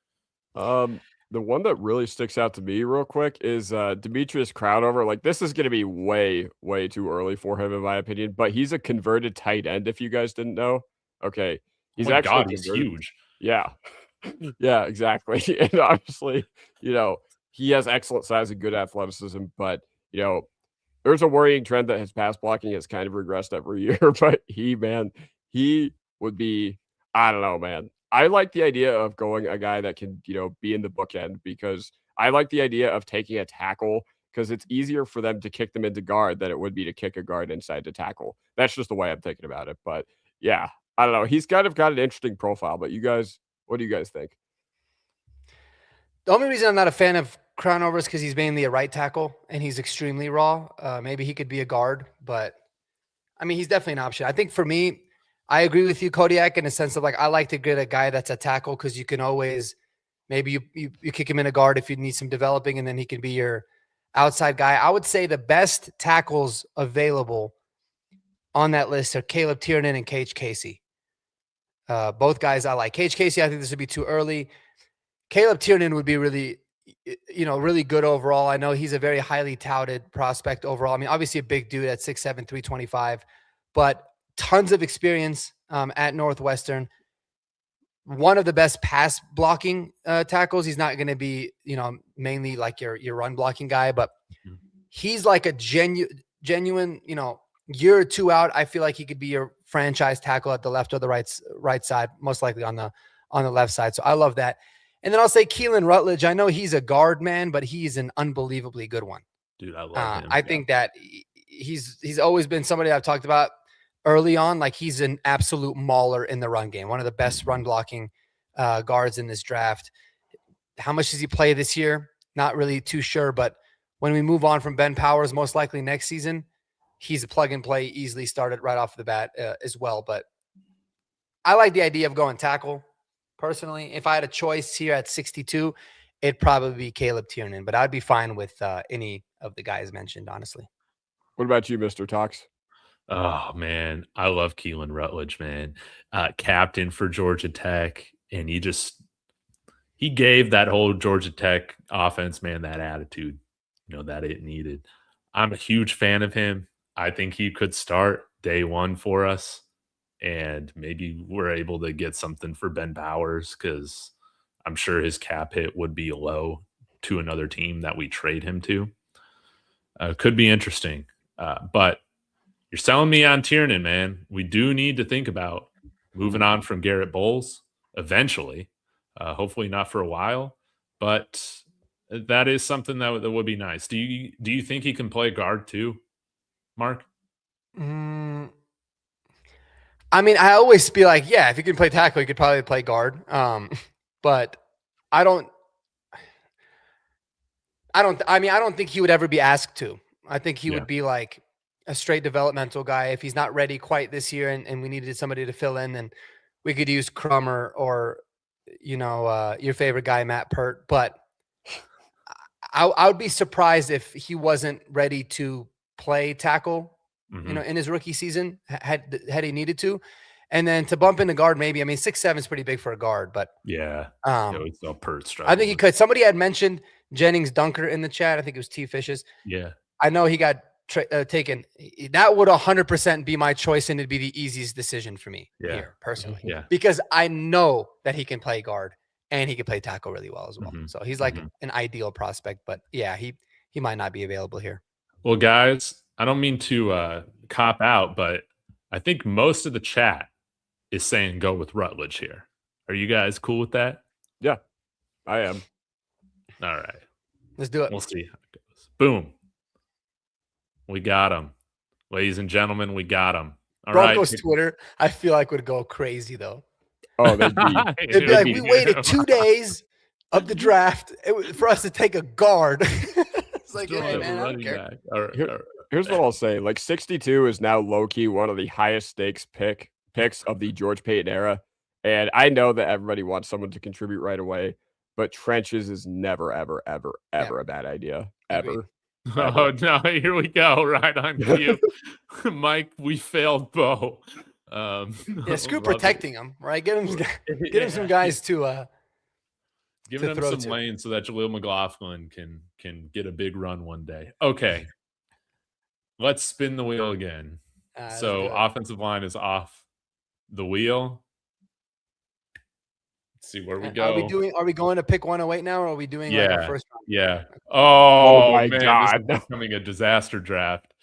The one that really sticks out to me real quick is Demetrius Crownover. Like, this is going to be way, way too early for him, in my opinion, but he's a converted tight end, if you guys didn't know. Okay. He's he's huge. Yeah. Yeah, exactly. And obviously, he has excellent size and good athleticism, but, there's a worrying trend that his pass blocking has kind of regressed every year, but he would be, I don't know, man. I like the idea of going a guy that can, be in the bookend, because I like the idea of taking a tackle, because it's easier for them to kick them into guard than it would be to kick a guard inside to tackle. That's just the way I'm thinking about it. But yeah, I don't know. He's kind of got an interesting profile, but what do you guys think? The only reason I'm not a fan of Crownover is because he's mainly a right tackle and he's extremely raw. Maybe he could be a guard, but I mean, he's definitely an option. I think for me, I agree with you, Kodiak, in the sense of like, I like to get a guy that's a tackle, because you can always, maybe you kick him in a guard if you need some developing, and then he can be your outside guy. I would say the best tackles available on that list are Caleb Tiernan and Cage Casey. Both guys I like. Cage Casey, I think this would be too early. Caleb Tiernan would be really, really good overall. I know he's a very highly touted prospect overall. I mean, obviously a big dude at 6'7", 325, but tons of experience at Northwestern. one of the best pass blocking tackles. He's not going to be, mainly like your run blocking guy, but he's like a genuine, year or two out. I feel like he could be your franchise tackle at the left or the right side, most likely on the left side. So I love that. And then I'll say Keelan Rutledge. I know he's a guard man, but he's an unbelievably good one. Dude, I love him. I think that he's always been somebody I've talked about early on. Like he's an absolute mauler in the run game. One of the best run blocking guards in this draft. How much does he play this year? Not really too sure, but when we move on from Ben Powers, most likely next season, he's a plug and play, easily started right off the bat as well. But I like the idea of going tackle. Personally, if I had a choice here at 62, it'd probably be Caleb Tiernan, but I'd be fine with any of the guys mentioned, honestly. What about you, Mr. Tox? Oh, man. I love Keelan Rutledge, man. Captain for Georgia Tech. And he gave that whole Georgia Tech offense, man, that attitude, that it needed. I'm a huge fan of him. I think he could start day one for us. And maybe we're able to get something for Ben Powers because I'm sure his cap hit would be low to another team that we trade him to. Could be interesting. But you're selling me on Tiernan, man. We do need to think about moving on from Garrett Bowles eventually. Hopefully not for a while. But that is something that would be nice. Do you think he can play guard too, Mark? I mean, I always be like, yeah, if he can play tackle, he could probably play guard. But I don't think he would ever be asked to. I think he would be like a straight developmental guy. If he's not ready quite this year and we needed somebody to fill in, then we could use Crummer or, your favorite guy, Matt Pert. But I would be surprised if he wasn't ready to play tackle, in his rookie season, had he needed to. And then to bump into guard, maybe. I mean, 6'7" is pretty big for a guard, but it's all Pert strike. I think he could. Somebody had mentioned Jennings Dunker in the chat. I think it was T Fishes. Yeah. I know he got taken. That would 100% be my choice, and it'd be the easiest decision for me here, personally. Yeah. Because I know that he can play guard and he can play tackle really well as well. So he's like an ideal prospect, but yeah, he might not be available here. Well, guys, I don't mean to cop out, but I think most of the chat is saying go with Rutledge here. Are you guys cool with that? Yeah, I am. All right. Let's do it. We'll see how it goes. Boom. We got him. Ladies and gentlemen, we got him. All Broncos right. Twitter, I feel like would go crazy, though. Oh, they'd be like, we waited 2 days of the draft for us to take a guard. It's like, hey, man, I don't care. Here's what I'll say. Like 62 is now low-key one of the highest stakes picks of the George Payton era. And I know that everybody wants someone to contribute right away, but trenches is never, ever, ever, ever a bad idea. Ever. Oh, no, here we go. Right on cue. Mike, we failed Bo. Screw protecting him, right? Get him some guys to giving him some lanes so that Jaleel McLaughlin can get a big run one day. Okay. Let's spin the wheel again. So offensive line is off the wheel. Let's see where we go. Are we going to pick 108 now, or are we doing like our first round? Yeah. Oh my God. This is becoming a disaster draft.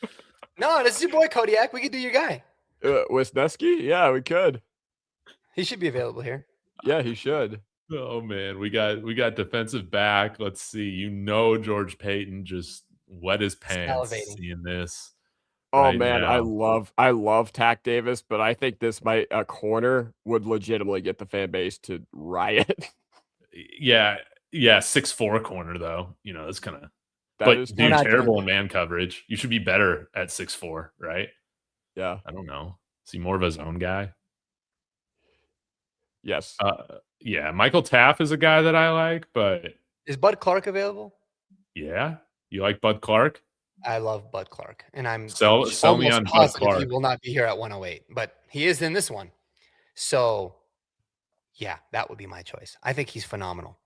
No, this is your boy Kodiak. We could do your guy. Wisniewski? Yeah, we could. He should be available here. Yeah, he should. Oh man, we got defensive back. Let's see. George Payton just wet his pants seeing this. Oh man, now. I love Tack Davis, but I think a corner would legitimately get the fan base to riot. Yeah, 6'4" corner though. That's kind of. But dude, terrible in man coverage. You should be better at 6'4", right? Yeah. I don't know. Is he more of a zone guy? Yes. Yeah. Michael Taff is a guy that I like, but is Bud Clark available? Yeah. You like Bud Clark? I love Bud Clark, and I'm sell me on Bud Clark. He will not be here at 108, but he is in this one. So, yeah, that would be my choice. I think he's phenomenal.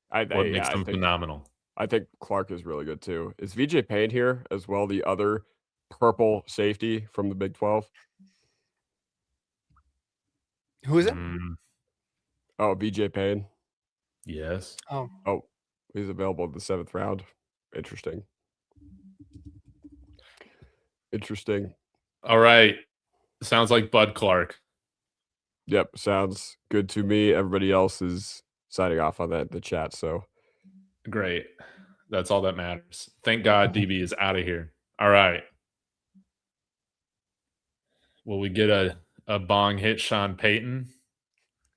What makes him phenomenal? I think Clark is really good too. Is VJ Payne here as well? The other purple safety from the Big 12. Who is it? Oh, BJ Payne. Yes. Oh, He's available in the 7th round. Interesting. All right. Sounds like Bud Clark. Yep, sounds good to me. Everybody else is signing off on that in the chat. So Great. That's all that matters. Thank God DB is out of here. All right. Will we get a bong hit Sean Payton?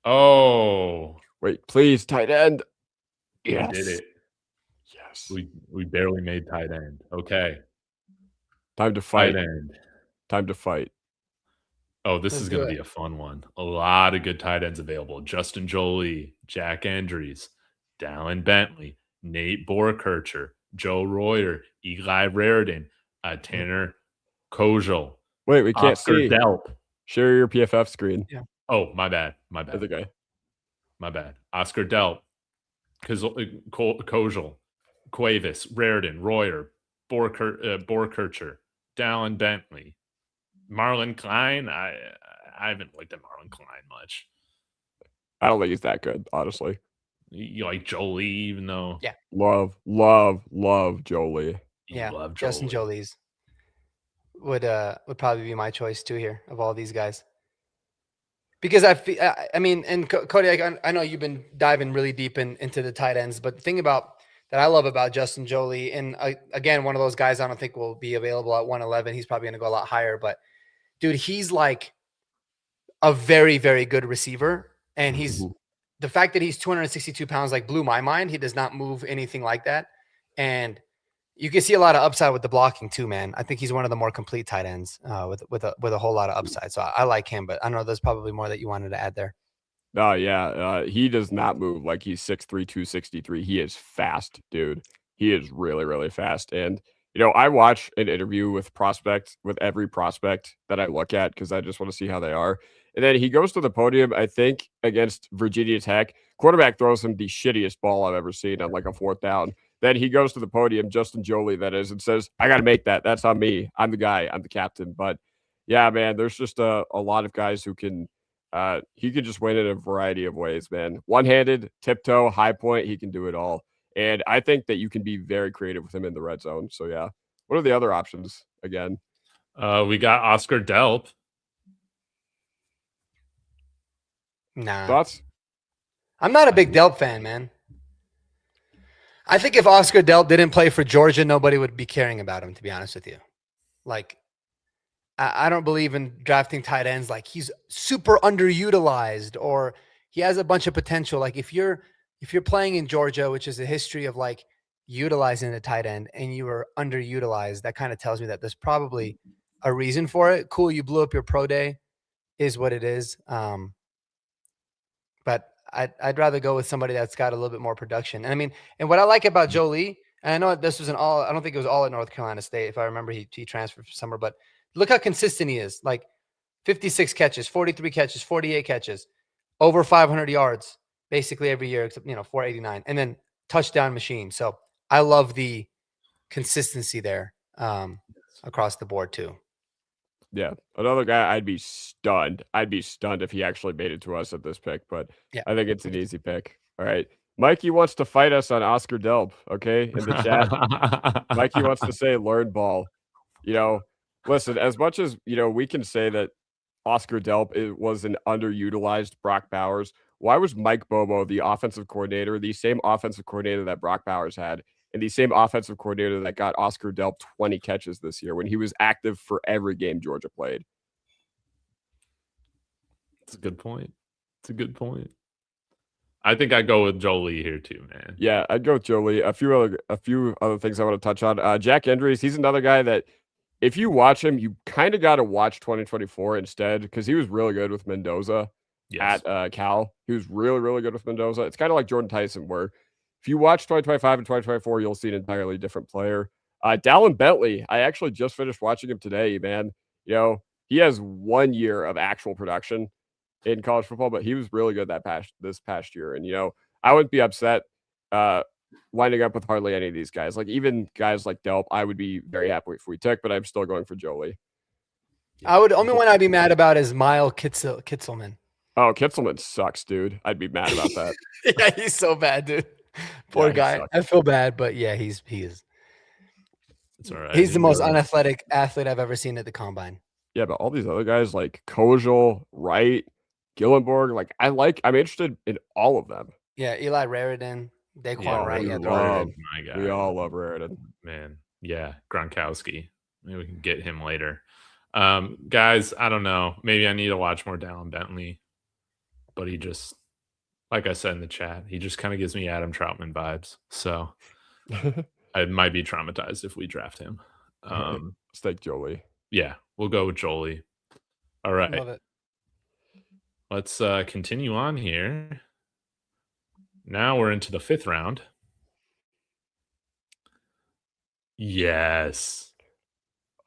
Oh, wait, please, tight end. we Yes. did it. Yes. We barely made tight end. Okay. Time to fight. Tight end. Time to fight. Oh, this Let's is do going to it. be a fun one. A lot of good tight ends available. Justin Jolie, Jack Andrews, Dallin Bentley, Nate Borkircher, Joe Royer, Eli Raridan, Tanner Kojal, Wait, we can't Oscar see. Delp. Share your PFF screen. Yeah. Oh, my bad. Other guy. My bad. Oscar Delp, Kojal, Cuevas, Raridan, Royer, Borkircher, Dallin Bentley, Marlon Klein. I haven't looked at Marlon Klein much. I don't think he's that good, honestly. You like Jolie, even though Yeah. Love Jolie. you love Justin Jolie. Jolie's would probably be my choice too here of all these guys. Because I mean, and Cody, I know you've been diving really deep into the tight ends, but the thing that I love about Justin Jolie, and again, one of those guys I don't think will be available at 111. He's probably going to go a lot higher, but dude, he's like a very, very good receiver. And the fact that he's 262 pounds, like blew my mind. He does not move anything like that. And you can see a lot of upside with the blocking too, man. I think he's one of the more complete tight ends with a whole lot of upside. So I like him, but I know there's probably more that you wanted to add there. Oh, yeah. He does not move like he's 6'3", 263. He is fast, dude. He is really, really fast. And, I watch an interview with every prospect that I look at because I just want to see how they are. And then he goes to the podium, I think, against Virginia Tech. Quarterback throws him the shittiest ball I've ever seen on like a 4th down. Then he goes to the podium, Justin Jolie, that is, and says, I got to make that. That's on me. I'm the guy. I'm the captain. But, yeah, man, there's just a lot of guys who can he can just win in a variety of ways, man. One-handed, tiptoe, high point, he can do it all. And I think that you can be very creative with him in the red zone. So, yeah. What are the other options again? We got Oscar Delp. Nah. Thoughts? I'm not a big Delp fan, man. I think if Oscar Delp didn't play for Georgia, nobody would be caring about him, to be honest with you. Like, I don't believe in drafting tight ends like he's super underutilized or he has a bunch of potential. Like if you're playing in Georgia, which is a history of like utilizing a tight end and you were underutilized, that kind of tells me that there's probably a reason for it. Cool, you blew up your pro day, is what it is. But I'd rather go with somebody that's got a little bit more production. And I mean, and what I like about Jolie, and I know this was I don't think it was all at North Carolina State. If I remember, he transferred for summer, but look how consistent he is. Like 56 catches, 43 catches, 48 catches, over 500 yards basically every year, except, 489, and then touchdown machine. So I love the consistency there across the board too. Yeah. Another guy I'd be stunned. I'd be stunned if he actually made it to us at this pick, but Yeah. I think it's an easy pick. All right. Mikey wants to fight us on Oscar Delp, okay, in the chat. Mikey wants to say learn ball. Listen, as much as, we can say that Oscar Delp was an underutilized Brock Bowers, why was Mike Bobo the offensive coordinator, the same offensive coordinator that Brock Bowers had, and the same offensive coordinator that got Oscar Delp 20 catches this year when he was active for every game Georgia played? That's a good point. I think I'd go with Jolie here too, man. Yeah, I'd go with Jolie. A few other things I want to touch on. Jack Andrews, he's another guy that if you watch him, you kind of got to watch 2024 instead because he was really good with Mendoza at Cal. He was really, really good with Mendoza. It's kind of like Jordan Tyson, where if you watch 2025 and 2024, you'll see an entirely different player. Dallin Bentley, I actually just finished watching him today, man. He has 1 year of actual production in college football, but he was really good this past year. And, I wouldn't be upset winding up with hardly any of these guys. Like even guys like Delp, I would be very happy if we took, but I'm still going for Jolie. Only one I'd be mad about is Mile Kitselman. Oh, Kitzelman sucks, dude. I'd be mad about that. Yeah, he's so bad, dude. Poor he guy. sucks. I feel bad, but yeah, he is. It's all right. He's the He'll most go. unathletic athlete I've ever seen at the combine. Yeah, but all these other guys like Kojal, Wright, Gillenborg, like I'm interested in all of them. Yeah, Eli Raridan, Daquan Yeah, Wright. we Yeah, love- my guy. We all love Raridan. Man, yeah, Gronkowski. Maybe we can get him later. Guys, I don't know. Maybe I need to watch more Dallin Bentley, but he just, like I said in the chat, he just kind of gives me Adam Troutman vibes. So I might be traumatized if we draft him. Let's take Jolie. Yeah, we'll go with Jolie. All right, love it. let's continue on here. Now we're into the 5th round. Yes.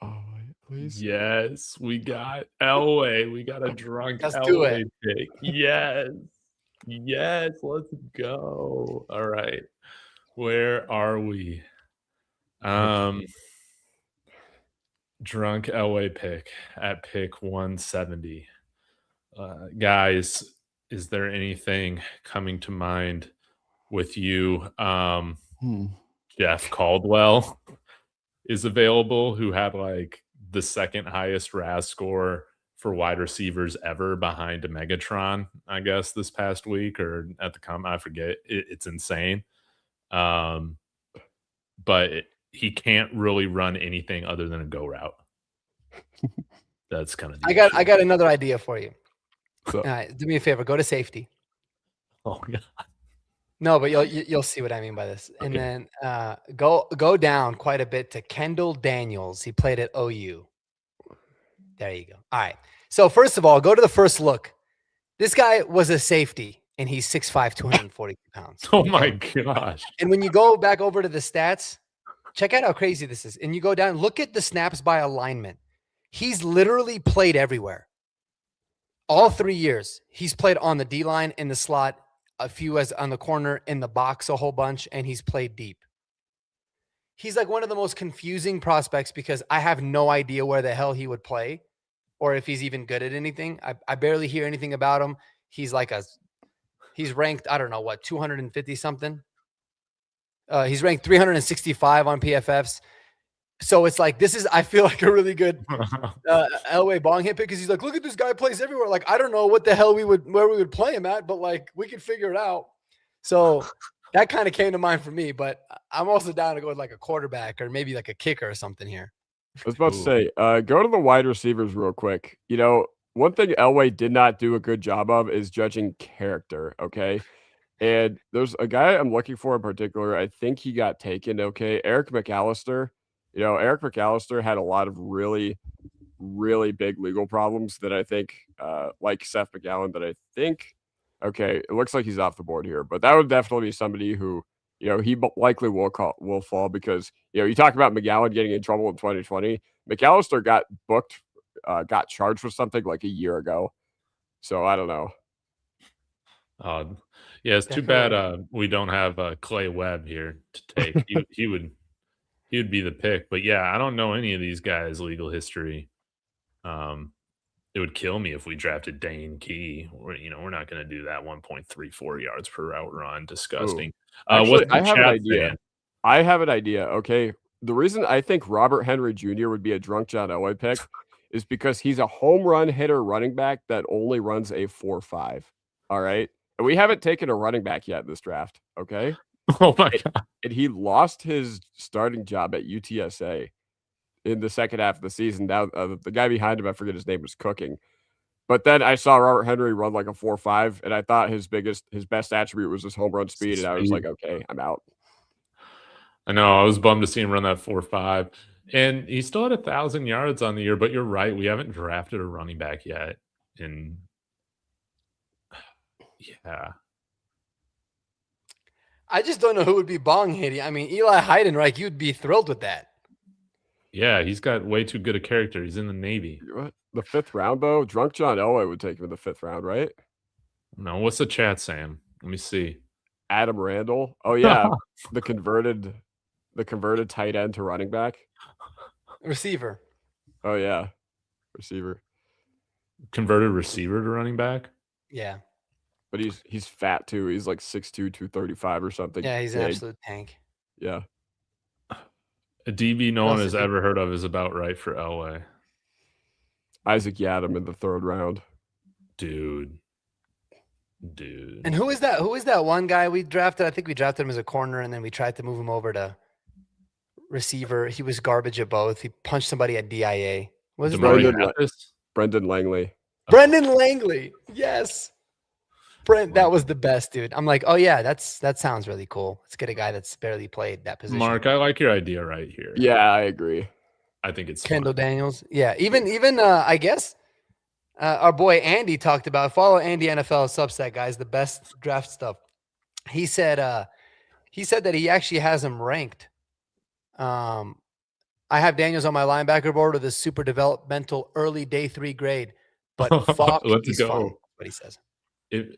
Oh, please. Yes, we got Elway. We got a drunk Let's do Elway it. pick. Yes. Yes, let's go. All right. Where are we? Drunk Elway pick at pick 170. Guys, is there anything coming to mind with you? Jeff Caldwell is available, who had like the 2nd highest RAS score for wide receivers ever behind a Megatron, I guess, this past week or at the I forget. It's insane. But he can't really run anything other than a go route. That's kind of I got another idea for you. So- All right, do me a favor. Go to safety. Oh god. No, but you'll see what I mean by this. And Okay. then go down quite a bit to Kendall Daniels. He played at OU. There you go. All right. So first of all, go to the first look. This guy was a safety, and he's 6'5", 240 pounds. Oh my gosh. And when you go back over to the stats, check out how crazy this is. And you go down, look at the snaps by alignment. He's literally played everywhere. All 3 years, he's played on the D-line, in the slot, a few as on the corner, in the box a whole bunch, and he's played deep. He's like one of the most confusing prospects because I have no idea where the hell he would play or if he's even good at anything. I barely hear anything about him. He's ranked, I don't know what, 250 something. He's ranked 365 on PFFs. So it's like, I feel like a really good Elway bong hit pick because he's like, look at this guy plays everywhere. Like, I don't know what the hell where we would play him at, but like we could figure it out. So that kind of came to mind for me, but I'm also down to go with like a quarterback or maybe like a kicker or something here. I was about to say, go to the wide receivers real quick. You know, one thing Elway did not do a good job of is judging character, okay? And there's a guy I'm looking for in particular. I think he got taken, okay? Eric McAllister. You know, Eric McAllister had a lot of really, really big legal problems that I think, like Seth McGowan, that I think, okay, it looks like he's off the board here, but that would definitely be somebody who, you know, he likely will fall because, you know, you talk about McGowan getting in trouble in 2020. McAllister got booked, got charged for something like a year ago. So I don't know. Yeah, it's too bad we don't have Clay Webb here to take. He would be the pick. But yeah, I don't know any of these guys' legal history. It would kill me if we drafted Dane Key. We're not going to do that 1.34 yards per route run. Disgusting. Actually, I have an idea. I have an idea. Okay. The reason I think Robert Henry Jr. would be a drunk John Elway pick is because he's a home run hitter running back that only runs a 4.5. All right. And we haven't taken a running back yet in this draft. Okay. Oh my God. And he lost his starting job at UTSA in the second half of the season. Now, the guy behind him, I forget his name, was cooking. But then I saw Robert Henry run like a 4.5, and I thought his best attribute was his home run speed. And I was like, okay, I'm out. I know. I was bummed to see him run that 4.5. And he still had 1,000 yards on the year, but you're right. We haven't drafted a running back yet. And yeah. I just don't know who would be bong hitting. I mean, Eli Heidenreich, you'd be thrilled with that. Yeah, he's got way too good a character. He's in the Navy. The 5th round, though? Drunk John Elway would take him in the 5th round, right? No, what's the chat, Sam? Let me see. Adam Randall. Oh, yeah. the converted tight end to running back. Receiver. Oh, yeah. Receiver. Converted receiver to running back? Yeah. But he's fat too. He's like 6'2", 235 or something. Yeah, he's an big. absolute tank. Yeah. A DB no What one else has did we- ever heard of is about right for Elway. Isaac Yadam in the 3rd round. Dude. And who is that? Who is that one guy we drafted? I think we drafted him as a corner, and then we tried to move him over to receiver. He was garbage at both. He punched somebody at DIA. What was his Demari name? Mathis? Brendan Langley. Brendan Langley. Yes. Brent, that was the best, dude. I'm like, oh yeah, that sounds really cool. Let's get a guy that's barely played that position. Mark, I like your idea right here. Yeah, I agree. I think it's Kendall fun. Daniels. Yeah. Even I guess our boy Andy talked about, follow Andy NFL Substack, guys, the best draft stuff. He said that he actually has him ranked. I have Daniels on my linebacker board with a super developmental early day 3 grade, but fuck, Let's he's go. fun. What he says. 6'5",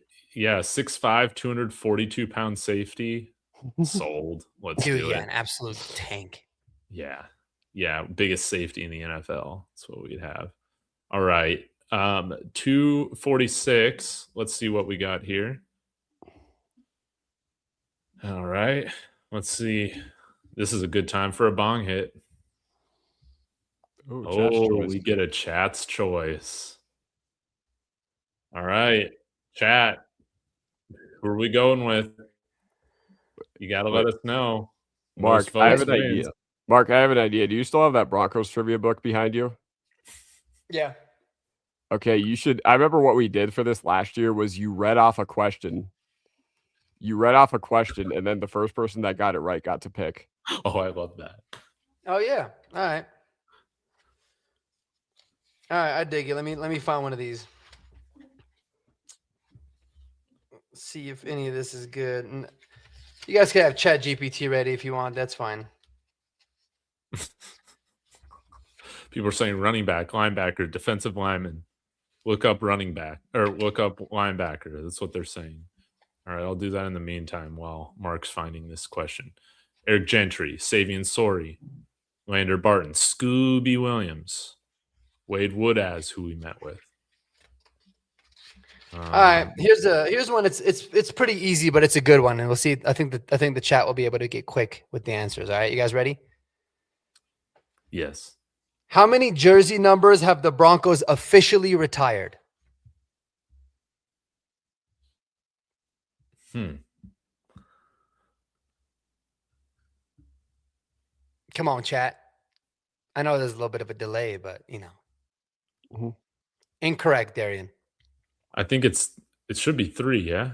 242-pound safety. Sold. Let's Dude, do yeah, it. an absolute tank. Yeah. Biggest safety in the NFL. That's what we'd have. All right. 246. Let's see what we got here. All right. Let's see. This is a good time for a bong hit. We get a chat's choice. All right. Chat. Who are we going with? You got to let us know. Mark, Most I have votes an wins. idea. Mark, I have an idea. Do you still have that Broncos trivia book behind you? Yeah. Okay, you should. I remember what we did for this last year was you read off a question. And then the first person that got it right got to pick. Oh, I love that. Oh yeah. All right. I dig it. Let me find one of these. See if any of this is good. And you guys can have Chat GPT ready if you want. That's fine. People are saying running back, linebacker, defensive lineman. Look up running back or look up linebacker. That's what they're saying. All right, I'll do that in the meantime while Mark's finding this question. Eric Gentry, Savion Sori, Lander Barton, Scooby Williams, Wade Woodaz, who we met with. All right, here's one. It's pretty easy, but it's a good one, and we'll see. I think the chat will be able to get quick with the answers. All right, you guys ready? Yes. How many jersey numbers have the Broncos officially retired? Come on, chat. I know there's a little bit of a delay, but you know. Mm-hmm. Incorrect, Darian. I think it should be 3, yeah?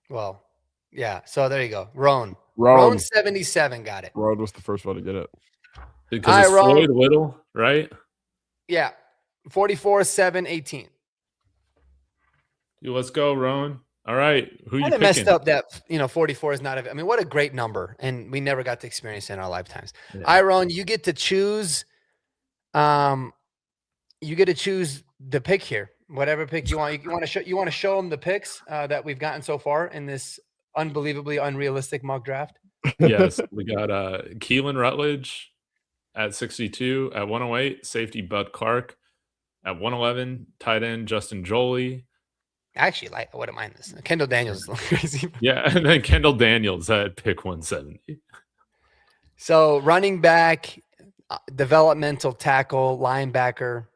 Well, yeah. So there you go. Roan 77 got it. Roan was the first one to get it. Because it's Floyd Little, right? Yeah. 44, 7, 18. Let's go, Roan. All right. Who you Kind of picking? messed up that, 44 is not I mean, what a great number. And we never got to experience it in our lifetimes. Yeah. Roan, you get to choose. You get to choose the pick here. Whatever pick you want. You want to show them the picks that we've gotten so far in this unbelievably unrealistic mock draft. Yes, we got Keelan Rutledge at 62, at 108, safety Bud Clark, at 111, tight end Justin Jolie. Actually, I wouldn't mind this. Kendall Daniels is crazy. Yeah, and then Kendall Daniels at pick 170. So running back, developmental tackle, linebacker.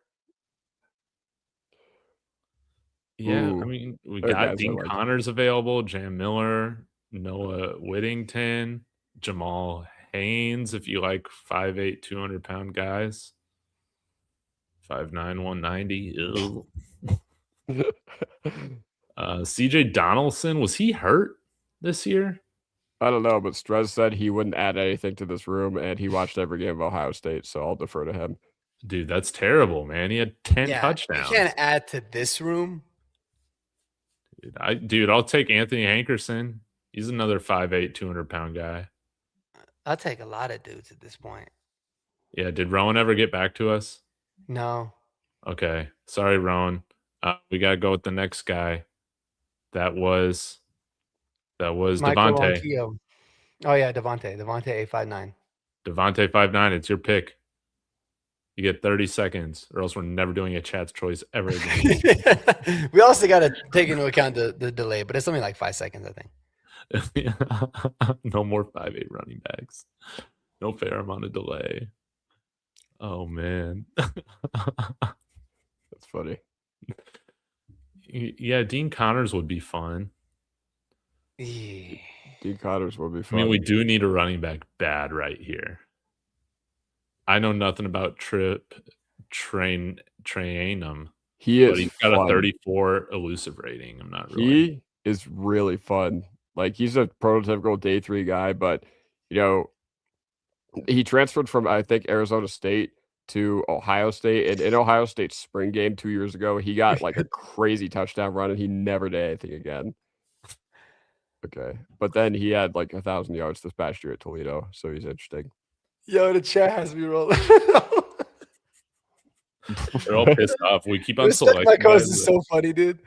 Yeah, Ooh. I mean, we Those got guys Dean I like. Connors available, Jam Miller, Noah Whittington, Jamal Haynes, if you like 5'8", 200-pound guys. 5'9", 190. Ew. CJ Donaldson, was he hurt this year? I don't know, but Strez said he wouldn't add anything to this room, and he watched every game of Ohio State, so I'll defer to him. Dude, that's terrible, man. He had 10 touchdowns. You can't add to this room. Dude, I'll take Anthony Hankerson. He's another 5'8", 200-pound guy. I'll take a lot of dudes at this point. Yeah, did Rowan ever get back to us? No. Okay. Sorry, Rowan. We got to go with the next guy. That was Devontae. Ronquillo. Oh, yeah, Devontae 859. Devontae 5'9", it's your pick. You get 30 seconds, or else we're never doing a chat's choice ever again. We also got to take into account the delay, but it's only like 5 seconds, I think. No more 5'8" running backs. No fair amount of delay. Oh, man. That's funny. Yeah, Dean Connors would be fun. Dean Connors would be I fun. mean, we do need a running back bad right here. I know nothing about Trainum. He is. But he's got fun. a 34 elusive rating. I'm not really. He is really fun. Like, he's a prototypical day 3 guy, but he transferred from, I think, Arizona State to Ohio State, and in Ohio State's spring game 2 years ago, he got like a crazy touchdown run, and he never did anything again. Okay, but then he had like 1,000 yards this past year at Toledo, so he's interesting. Yo, the chat has me rolling. They're all pissed off. We keep on Respect selecting. my coast is so funny, dude.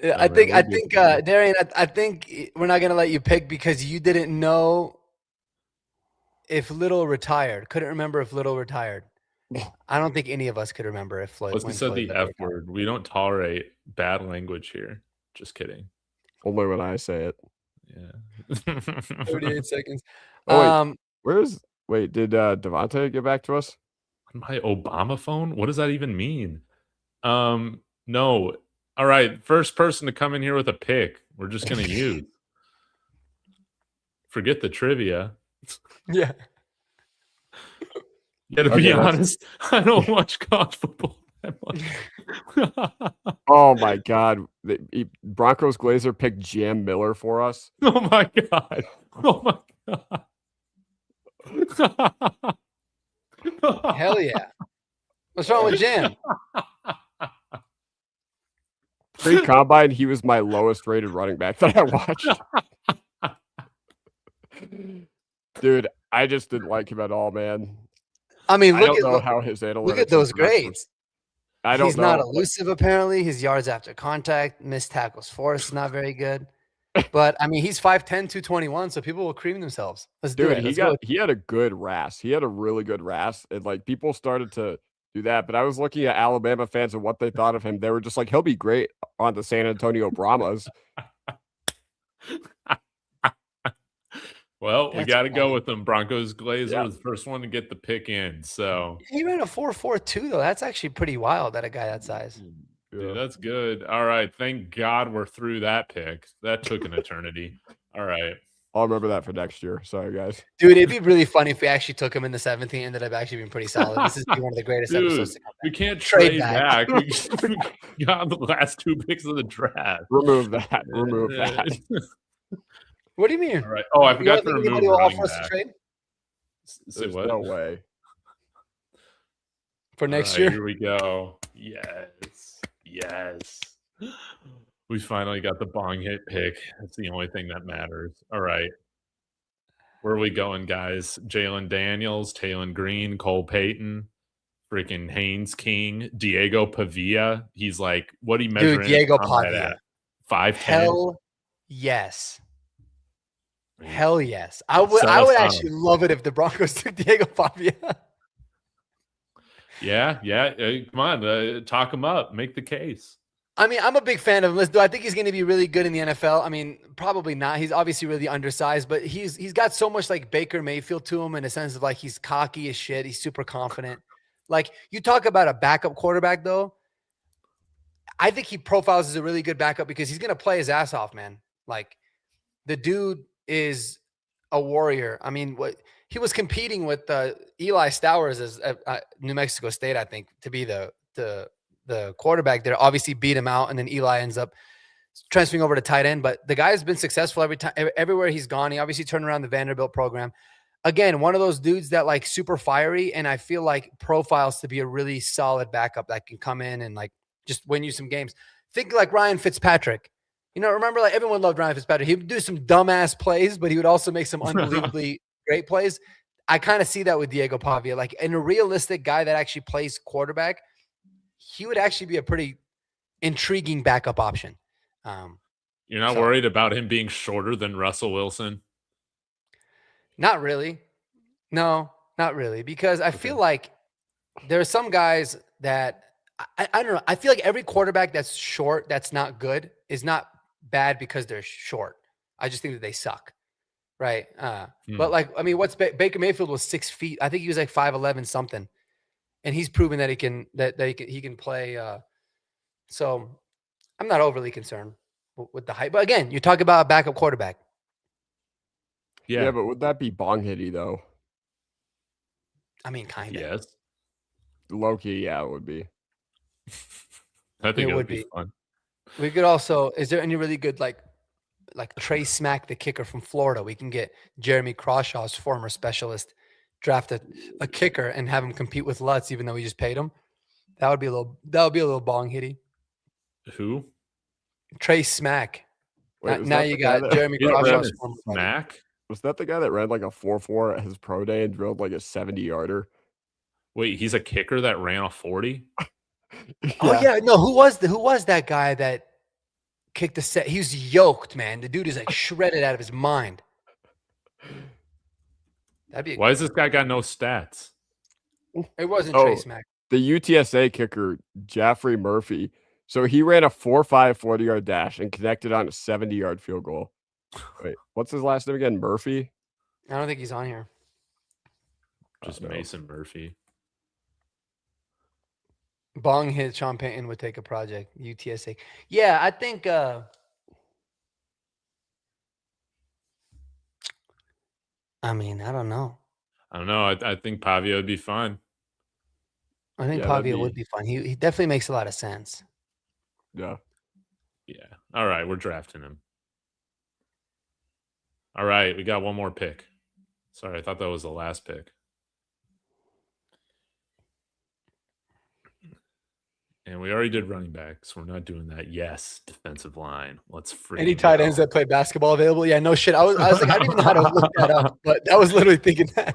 Yeah, I think Darian, I think we're not gonna let you pick because you didn't know if Little retired. Couldn't remember if Little retired. I don't think any of us could remember if Floyd. We said the F word. We don't tolerate bad language here. Just kidding. Only when I say it. Yeah. 38 seconds. Oh, wait, did Devontae get back to us? My Obama phone? What does that even mean? No. All right, first person to come in here with a pick, we're just gonna use. Forget the trivia. Yeah. Yeah, to be honest, I don't watch college football that much. Oh my God, Broncos Glazer picked Jam Miller for us. Oh my God! Oh my God! Hell yeah! What's wrong with Jam? Pre-combine, he was my lowest rated running back that I watched. Dude, I just didn't like him at all, man. I mean, I don't know how his analytics. Look at those grades. I don't know. He's not elusive, apparently. His yards after contact, missed tackles forced, not very good. But I mean, he's 5'10", 221, so people will cream themselves. Let's do it. He had a good RAS. He had a really good RAS, and like people started to do that. But I was looking at Alabama fans and what they thought of him. They were just like, he'll be great on the San Antonio Brahmas. Well, we got to go with them. Broncos Glazer was the first one to get the pick in. So he ran a 4.42 though. That's actually pretty wild that a guy that size. Dude, that's good. All right. Thank God we're through that pick. That took an eternity. All right. I'll remember that for next year. Sorry, guys. Dude, it'd be really funny if we actually took him in the 7th. He ended up actually being pretty solid. This is one of the greatest episodes. We can't trade back. We got the last 2 picks of the draft. Remove that. Remove that. What do you mean? All right. Oh, I forgot to remove running back. Trade? There's no way. For next year? Here we go. Yes. We finally got the bong hit pick. That's the only thing that matters. All right. Where are we going, guys? Jalen Daniels, Taylon Green, Cole Payton, freaking Haynes King, Diego Pavia. He's like, what he measuring? Dude, Diego Pavia. 5'10". Hell yes. Hell yes. I would actually love it if the Broncos took Diego Pavia. Yeah. Come on, talk him up. Make the case. I mean, I'm a big fan of him. Do I think he's going to be really good in the NFL? I mean, probably not. He's obviously really undersized, but he's got so much like Baker Mayfield to him in a sense of like he's cocky as shit. He's super confident. Like you talk about a backup quarterback though. I think he profiles as a really good backup because he's going to play his ass off, man. Like the dude is a warrior. I mean, he was competing with Eli Stowers as New Mexico State, I think, to be the quarterback there. Obviously beat him out, and then Eli ends up transferring over to tight end. But the guy has been successful everywhere he's gone. He obviously turned around the Vanderbilt program. Again, one of those dudes that like super fiery, and I feel like profiles to be a really solid backup that can come in and like just win you some games. Think like Ryan Fitzpatrick. You know, remember, like everyone loved Ryan Fitzpatrick. He would do some dumbass plays, but he would also make some unbelievably great plays. I kind of see that with Diego Pavia. Like in a realistic guy that actually plays quarterback, he would actually be a pretty intriguing backup option. You're not worried about him being shorter than Russell Wilson? Not really. No, Not really, because I feel like there are some guys that I don't know. I feel like every quarterback that's short, that's not good, is not bad because they're short. I just think that they suck, right? But like, I mean, what's Baker Mayfield was 6 feet. I think he was like 5'11" something, and he's proven that he can he can play. So I'm not overly concerned with the height. But again, you talk about a backup quarterback. Yeah, but would that be bong hitty though? I mean, kind of. Yes. Low key, yeah, it would be. I think it would be fun. We could also. Is there any really good like Trey Smack, the kicker from Florida? We can get Jeremy Crawshaw's former specialist, draft a kicker and have him compete with Lutz, even though we just paid him. That would be a little bong hitty. Who? Trey Smack. Wait, now you got Jeremy Crawshaw's former Smack. Was that the guy that ran like a 4.4 at his pro day and drilled like a 70-yarder? Wait, he's a kicker that ran a 40? Oh yeah, no. Who was that guy that kicked the set? He was yoked, man. The dude is like shredded out of his mind. Why has this guy got no stats? It wasn't Trey Smack. The UTSA kicker, Jaffrey Murphy. So he ran a 4.5 40-yard dash and connected on a 70-yard field goal. Wait, what's his last name again? Murphy? I don't think he's on here. Just Mason Murphy. Bong hit Sean Payton would take a project. UTSA. Yeah, I think I mean, I don't know. I think Pavia would be fun. I think Pavia would be fun. He definitely makes a lot of sense. Yeah. Yeah. All right, we're drafting him. All right, we got one more pick. Sorry, I thought that was the last pick. And we already did running backs. We're not doing that. Yes, defensive line. Let's free. Any tight ends that play basketball available? Yeah, no shit. I was like, I didn't even know how to look that up, but I was literally thinking that.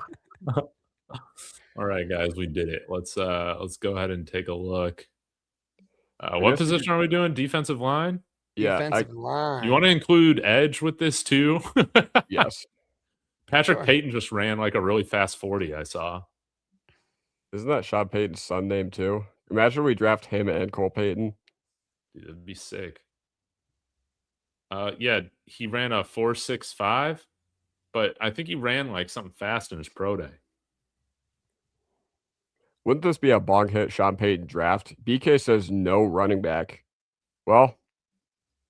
All right, guys, we did it. Let's go ahead and take a look. What position are we doing? Defensive line? Yeah. Defensive line. You want to include edge with this too? Yes. Patrick Payton just ran like a really fast 40, I saw. Isn't that Sean Payton's son name too? Imagine we draft him and Cole Payton. Dude, that'd be sick. Yeah, he ran a 4.65, but I think he ran like something fast in his pro day. Wouldn't this be a bong hit Sean Payton draft? BK says no running back. Well,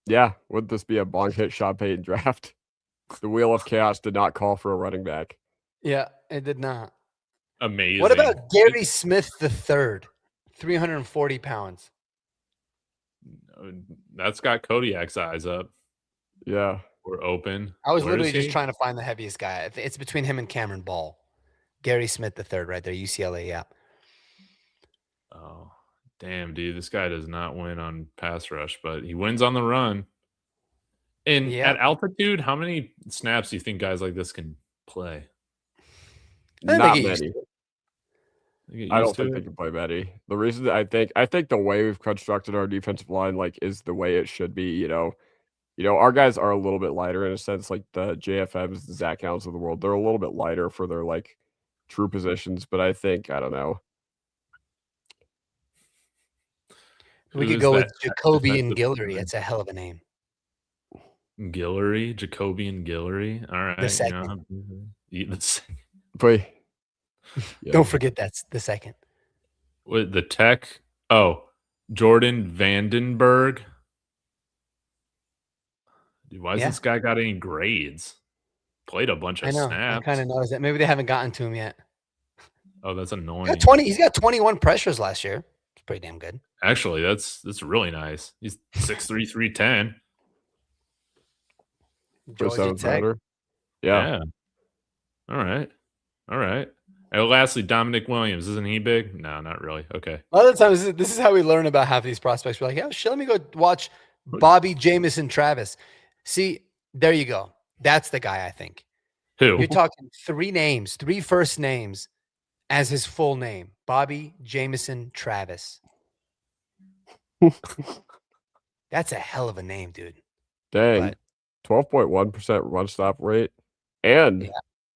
yeah, wouldn't this be a bong hit Sean Payton draft? The Wheel of Chaos did not call for a running back. Yeah, it did not. Amazing. What about Gary Smith III, 340 pounds? That's got Kodiak's eyes up. Yeah. We're open. I was literally just trying to find the heaviest guy. It's between him and Cameron Ball. Gary Smith III right there, UCLA, yeah. Oh, damn, dude. This guy does not win on pass rush, but he wins on the run. And at altitude, how many snaps do you think guys like this can play? Not many. I don't think they can play many. The reason I think the way we've constructed our defensive line is the way it should be. You know, our guys are a little bit lighter in a sense, like the JFMs, the Zach Hounds of the world. They're a little bit lighter for their true positions, but I don't know. We could go with Jacoby and Guillory. It's a hell of a name. Guillory, Jacoby and Guillory. All right. The second. But don't forget that's the second. With the tech. Oh, Jordan Vandenberg. Dude, why has this guy got any grades? Played a bunch of snaps. I kind of noticed that. Maybe they haven't gotten to him yet. Oh, that's annoying. He's got 21 pressures last year. It's pretty damn good. Actually, that's really nice. He's 6'3", 310. Georgia Tech. Yeah. All right. And lastly, Dominic Williams. Isn't he big? No, not really. Okay. A lot of times, this is how we learn about half these prospects. We're like, oh, shit, let me go watch Bobby Jamison Travis. See, there you go. That's the guy, I think. Who? You're talking three first names as his full name. Bobby Jamison Travis. That's a hell of a name, dude. Dang. 12.1% run stop rate. And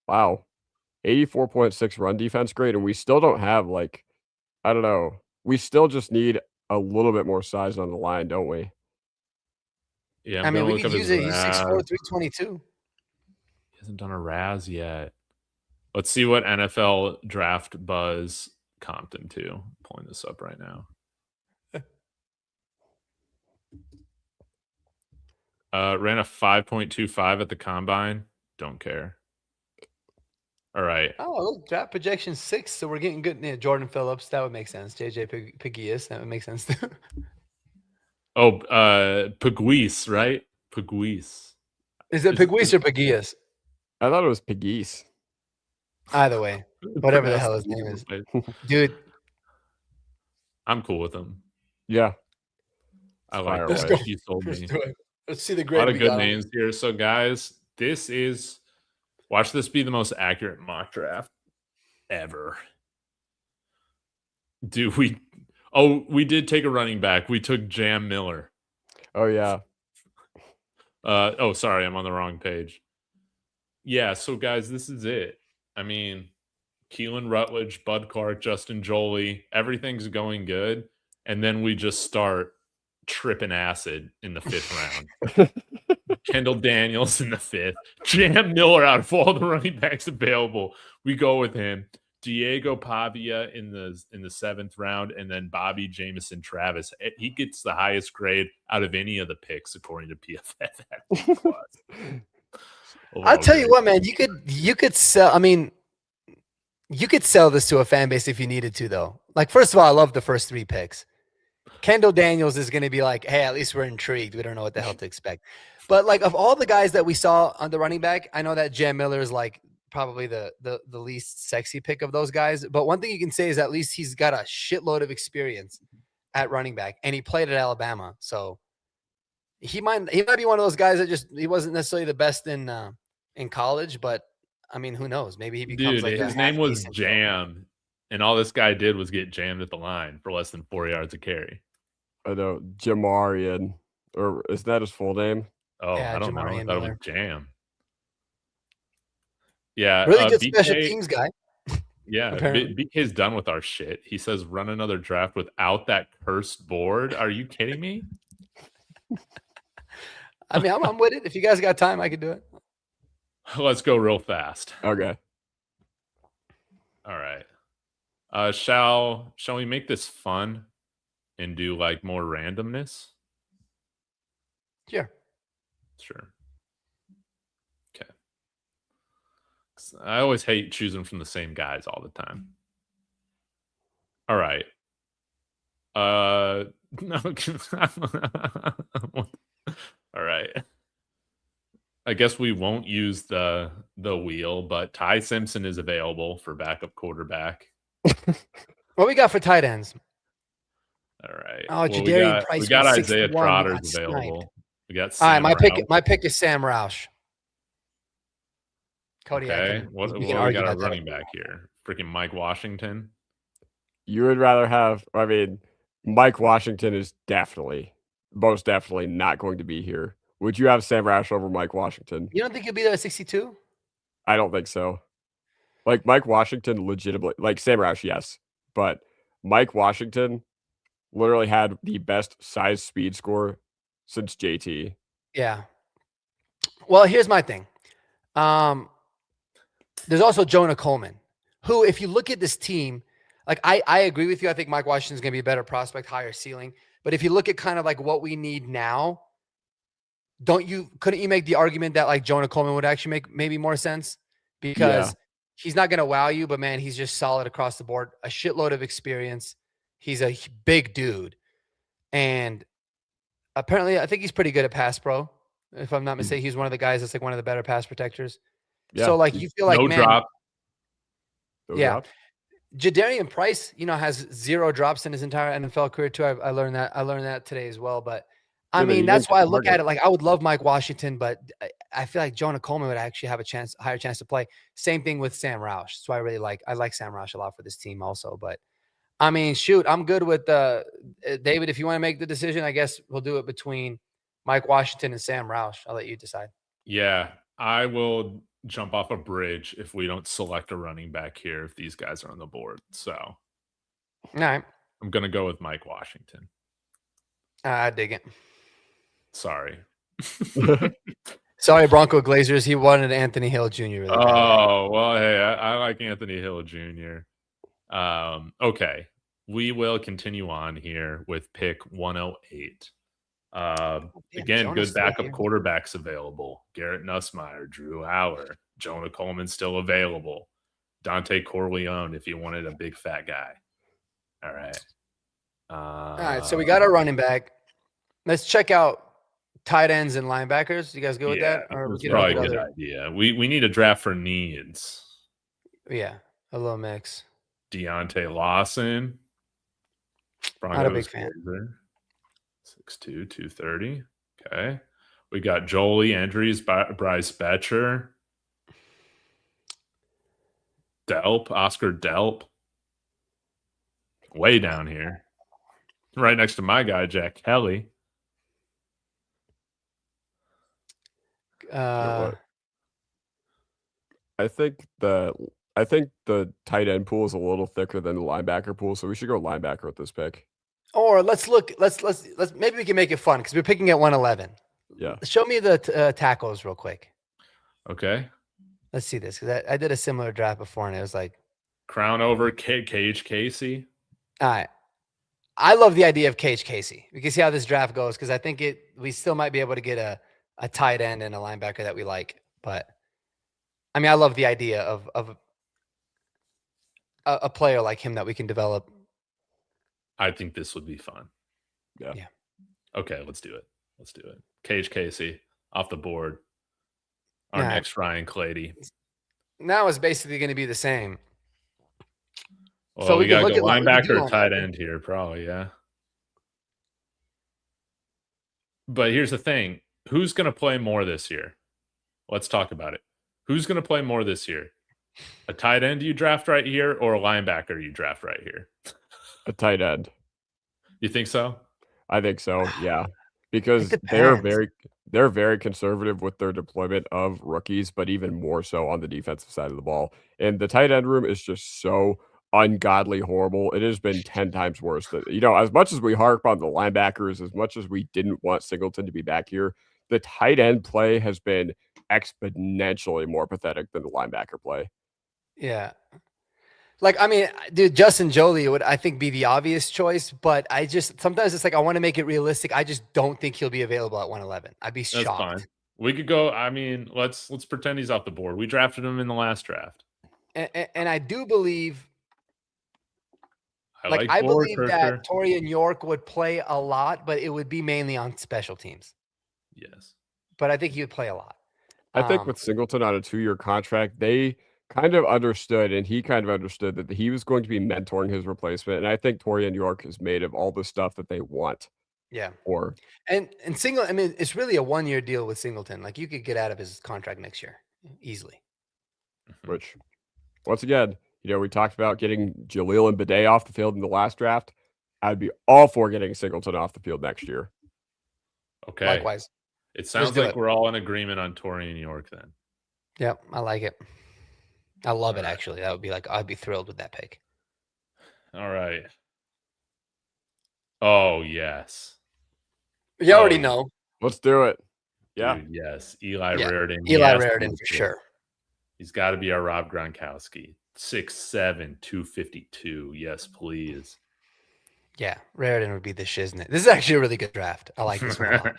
wow, 84.6 run defense grade, and we still don't have like, I don't know. We still just need a little bit more size on the line, don't we? Yeah, I I'm mean, gonna we look could up use his it. He's 6'4", RAS. 322. He hasn't done a RAS yet. Let's see what NFL draft buzz comped him to. I'm pulling this up right now. Ran a 5.25 at the combine. Don't care. All right. Oh, look, draft projection 6, so we're getting good. Yeah, Jordan Phillips, that would make sense. JJ Pegues, that would make sense too. Oh, Pegues, right? Pegues. Is it Pegues or Pegues? I thought it was Pegues. Either way, whatever the hell his name is, dude. I'm cool with him. Yeah. I like Let's that. go. He sold me. Let's see the A grade. lot of good names here. So, guys, watch this be the most accurate mock draft ever. We did take a running back. We took Jam Miller. Oh, yeah. Sorry, I'm on the wrong page. Yeah, so guys, this is it. I mean, Keelan Rutledge, Bud Clark, Justin Jolie, everything's going good. And then we just start tripping acid in the 5th round. Kendall Daniels in the 5th. Jam Miller out of all the running backs available. We go with him. Diego Pavia in the 7th round, and then Bobby Jamison Travis. He gets the highest grade out of any of the picks according to PFF. I'll tell you what, man. You could sell. I mean, you could sell this to a fan base if you needed to, though. Like, first of all, I love the first 3 picks. Kendall Daniels is going to be like, hey, at least we're intrigued. We don't know what the hell to expect. But like, of all the guys that we saw on the running back, I know that Jam Miller is like probably the least sexy pick of those guys. But one thing you can say is at least he's got a shitload of experience at running back, and he played at Alabama. So he might be one of those guys that he wasn't necessarily the best in college, but I mean, who knows? Maybe he becomes his name was Jam, and all this guy did was get jammed at the line for less than 4 yards of carry. I know, Jamarian, or is that his full name? Oh, yeah, I don't know. I thought it was Jam. Yeah, really good special teams guy. Yeah, BK's done with our shit. He says run another draft without that cursed board. Are you kidding me? I mean, I'm with it. If you guys got time, I could do it. Let's go real fast. Okay. All right. Shall we make this fun and do like more randomness? Sure. Okay. I always hate choosing from the same guys all the time. All right. No. All right. I guess we won't use the wheel, but Ty Simpson is available for backup quarterback. What we got for tight ends? All right. Oh, Jadarian Price. We got Isaiah Trotters available. We got Sam Roush. My pick is Sam Roush. Cody, okay. What we got our running back here? Freaking Mike Washington. You would rather have, I mean, Mike Washington is most definitely not going to be here. Would you have Sam Roush over Mike Washington? You don't think he'll be there at 62? I don't think so. Like, Mike Washington legitimately, like Sam Roush, yes. But Mike Washington literally had the best size speed score since JT. Yeah. Well, here's my thing. There's also Jonah Coleman, who, if you look at this team, like I agree with you. I think Mike Washington's going to be a better prospect, higher ceiling. But if you look at kind of like what we need now, couldn't you make the argument that like Jonah Coleman would actually make maybe more sense? Because he's not going to wow you, but man, he's just solid across the board. A shitload of experience. He's a big dude. And apparently, I think he's pretty good at pass pro. If I'm not mistaken, he's one of the guys that's like one of the better pass protectors. Yeah. So like you feel like no drop. Jadarian Price, has 0 drops in his entire NFL career too. I learned that today as well. But I mean, that's why I look at it like I would love Mike Washington, but I feel like Jonah Coleman would actually have a higher chance to play. Same thing with Sam Roush. So I like Sam Roush a lot for this team also. But I mean, shoot, I'm good with David. If you want to make the decision, I guess we'll do it between Mike Washington and Sam Roush. I'll let you decide. Yeah, I will jump off a bridge if we don't select a running back here if these guys are on the board. So All right. I'm going to go with Mike Washington. I dig it. Sorry. Sorry, Bronco Glazers. He wanted Anthony Hill Jr. really bad. Oh, well, hey, I like Anthony Hill Jr. Okay. We will continue on here with pick 108. Again, Jonah's good still backup here. quarterbacks available. Garrett Nussmeier, Drew Hauer, Jonah Coleman still available. Dante Corleone if you wanted a big fat guy. All right. All right, so we got our running back. Let's check out tight ends and linebackers. You guys go with that? Or that's we probably get a good idea. We need a draft for needs. Yeah, a little mix. Deontay Lawson. Not a big fan. 6'2", 230. Okay. We got Jolie Andrews, Bryce Betcher. Delp, Oscar Delp. Way down here. Right next to my guy, Jack Kelly. I think the tight end pool is a little thicker than the linebacker pool, so we should go linebacker with this pick. Or let's maybe we can make it fun because we're picking at 111. Yeah. Show me the tackles real quick. Okay. Let's see this because I did a similar draft before and it was like Crown over Cage Casey. all right. I love the idea of Cage Casey. We can see how this draft goes because I think we still might be able to get a tight end and a linebacker that we like. But I mean, I love the idea of a player like him that we can develop. I think this would be fun. Yeah. Okay, let's do it. Cage Casey off the board. Our next Ryan Clady. Now it's basically going to be the same. Well, so we got to go what we linebacker do or tight end here, probably, yeah. But here's the thing. Who's going to play more this year? Let's talk about it. Who's going to play more this year? A tight end you draft right here or a linebacker you draft right here? A tight end. You think so? I think so, yeah. Because It they're depends. very conservative with their deployment of rookies, but even more so on the defensive side of the ball. And the tight end room is just so ungodly horrible. It has been 10 times worse. As much as we harp on the linebackers, as much as we didn't want Singleton to be back here, the tight end play has been exponentially more pathetic than the linebacker play. Yeah. Like, I mean, dude, Justin Jolie would, I think, be the obvious choice, but sometimes it's like, I want to make it realistic. I just don't think he'll be available at 111. I'd be shocked. That's fine. We could go, I mean, let's pretend he's off the board. We drafted him in the last draft. And I do believe, I believe that Torian York would play a lot, but it would be mainly on special teams. Yes. But I think he would play a lot. I think with Singleton on a 2-year contract, they kind of understood, and he kind of understood that he was going to be mentoring his replacement. And I think Torian York is made of all the stuff that they want. Yeah. Or and I mean, it's really a 1-year deal with Singleton. Like, you could get out of his contract next year easily. Which, once again, we talked about getting Jaleel and Bidet off the field in the last draft. I'd be all for getting Singleton off the field next year. Okay. Likewise. It sounds like we're all in agreement on Torian York then. Yep, I like it. I love it, actually. That would be I'd be thrilled with that pick. All right. Oh, yes. You already know. Let's do it. Yeah. Dude, yes. Eli Raridon. Eli Raridon for sure. He's got to be our Rob Gronkowski. 6'7", 252. Yes, please. Yeah, Raridon would be the shiznit. This is actually a really good draft. I like this one a lot.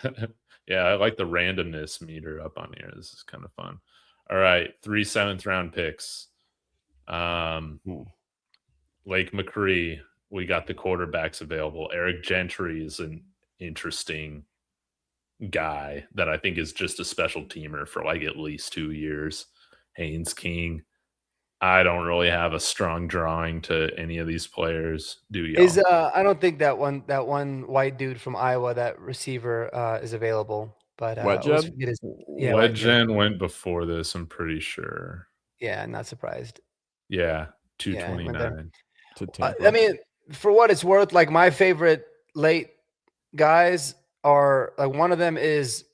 Yeah, I like the randomness meter up on here. This is kind of fun. All right, 3 7th-round picks. Lake McCree, we got the quarterbacks available. Eric Gentry is an interesting guy that I think is just a special teamer for at least 2 years. Haynes King. I don't really have a strong drawing to any of these players. Do you? I don't think that one white dude from Iowa, that receiver, is available. But Wedgen went before this, I'm pretty sure. Yeah, not surprised. Yeah, 229. I mean, for what it's worth, my favorite late guys are one of them is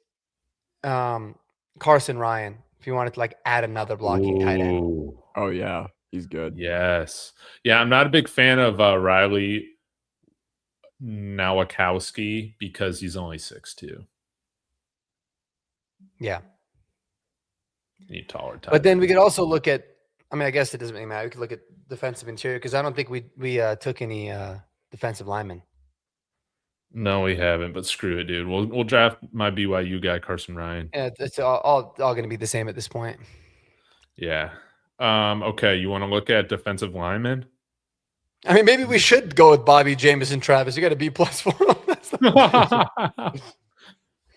Carson Ryan, If you wanted to like add another blocking tight end. Ooh, Oh yeah, he's good. yes. Yeah, I'm not a big fan of Riley Nowakowski because he's only 6'2". Yeah. Need taller tight But then we ends. could also look at, I mean, I guess it doesn't really matter. We could look at defensive interior because I don't think we took any defensive linemen. No, we haven't, but screw it, dude. We'll draft my BYU guy, Carson Ryan. Yeah, it's all going to be the same at this point. Yeah. Okay, you want to look at defensive linemen? I mean, maybe we should go with Bobby, Jameson, Travis. You got a B+ for him.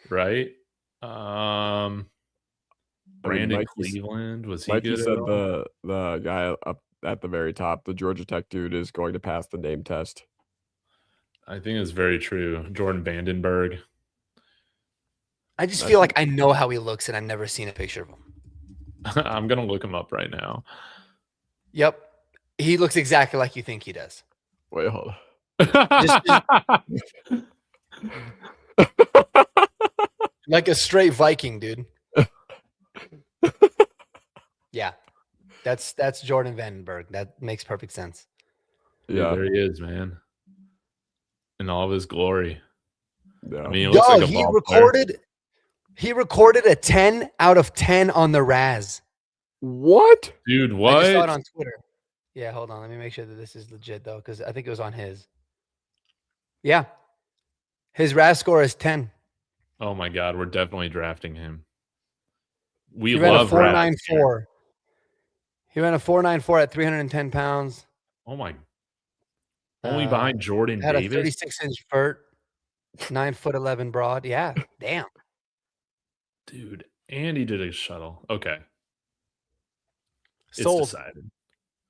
Right? Brandon Mikey- Cleveland, was he Mikey good? said At all? the guy up at the very top, the Georgia Tech dude, is going to pass the name test. I think it's very true. Jordan Vandenberg. I just feel like I know how he looks, and I've never seen a picture of him. I'm gonna look him up right now. Yep. He looks exactly like you think he does. Wait, hold on. Like a straight Viking, dude. Yeah. That's Jordan Vandenberg. That makes perfect sense. Yeah, There he is, man. In all of his glory. yeah. I mean, he looks like a he ball player. recorded a 10 out of 10 on the Raz. What? Dude, I just saw it what? on Twitter. Yeah, hold on. Let me make sure that this is legit though, because I think it was on his. Yeah. His Raz score is 10. Oh my God, we're definitely drafting him. We He ran a love Raz. 4.94. He ran a 4.94 at 310 pounds. Oh my. Only behind Jordan Had Davis. a 36-inch vert, 9'11" broad. Yeah, damn. Dude, and he did a shuttle. Okay. It's Sold. decided.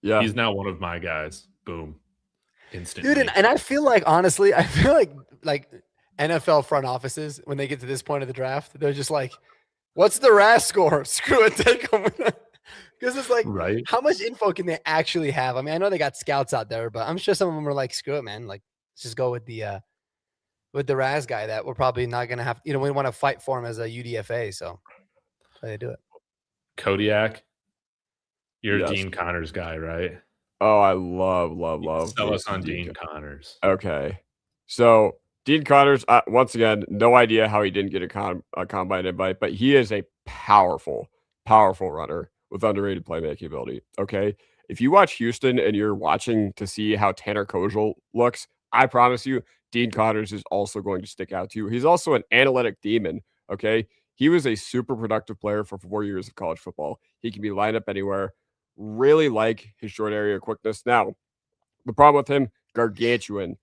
Yeah, He's now one of my guys. Boom. Instantly. Dude, and I feel like, honestly, I feel like NFL front offices, when they get to this point of the draft, they're just like, what's the RAS score? Screw it, take them. Because it's like, Right. how much info can they actually have? I mean, I know they got scouts out there, but I'm sure some of them are like, screw it, man. Like, let's just go with the RAS guy that we're probably not going to have, we want to fight for him as a UDFA. So that's how they do it. Kodiak. You're Yes. a Dean Connors guy, right? Oh, I love. Sell us Dean- on Dean Dean Connors. Okay. So Dean Connors, once again, no idea how he didn't get a combine invite, but he is a powerful runner with underrated playmaking ability. Okay. If you watch Houston and you're watching to see how Tanner Kojal looks, I promise you, Dean Connors is also going to stick out to you. He's also an analytic demon. Okay. He was a super productive player for 4 years of college football. He can be lined up anywhere. Really like his short area quickness. Now, the problem with him, gargantuan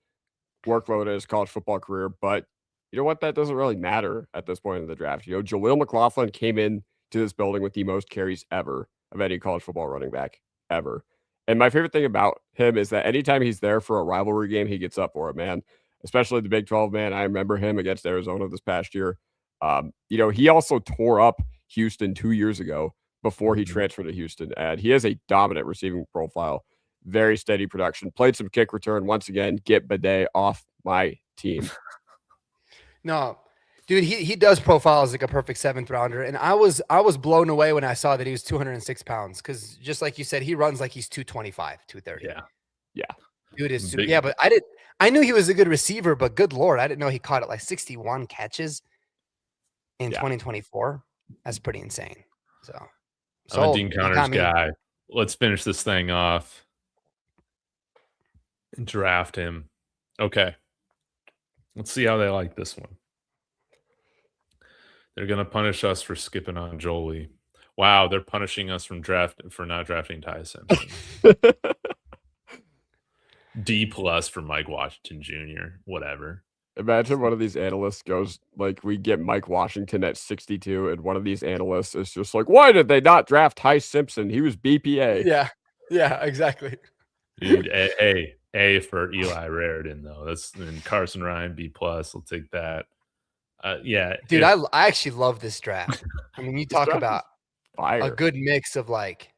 workload in his college football career, but you know what? That doesn't really matter at this point in the draft. You know, Jaleel McLaughlin came in to this building with the most carries ever of any college football running back ever. And my favorite thing about him is that anytime he's there for a rivalry game, he gets up for it, man. Especially the Big 12, man. I remember him against Arizona this past year. You know, he also tore up Houston 2 years ago before he transferred to Houston. And he has a dominant receiving profile, very steady production, played some kick return. Once again, get Bidet off my team. No, dude, he does profile as like a perfect 7th rounder. And I was blown away when I saw that he was 206 pounds. Cause just like you said, he runs like he's 225, 230. Yeah. Dude is Big. yeah, but I knew he was a good receiver, but good Lord, I didn't know he caught it like 61 catches in 2024. That's pretty insane. So I'm a Dean Connors guy. Let's finish this thing off and draft him. Okay. Let's see how they like this one. They're going to punish us for skipping on Jolie. Wow, they're punishing us for not drafting Ty Simpson. D+ for Mike Washington Jr. Whatever. Imagine one of these analysts goes like, we get Mike Washington at 62, and one of these analysts is just like, why did they not draft Ty Simpson? He was BPA. Yeah, exactly. Dude, A for Eli Raridan, though. That's and Carson Ryan, B+. We'll take that. Yeah. Dude, I actually love this draft. I mean, you talk draft about Fire. a good mix of like,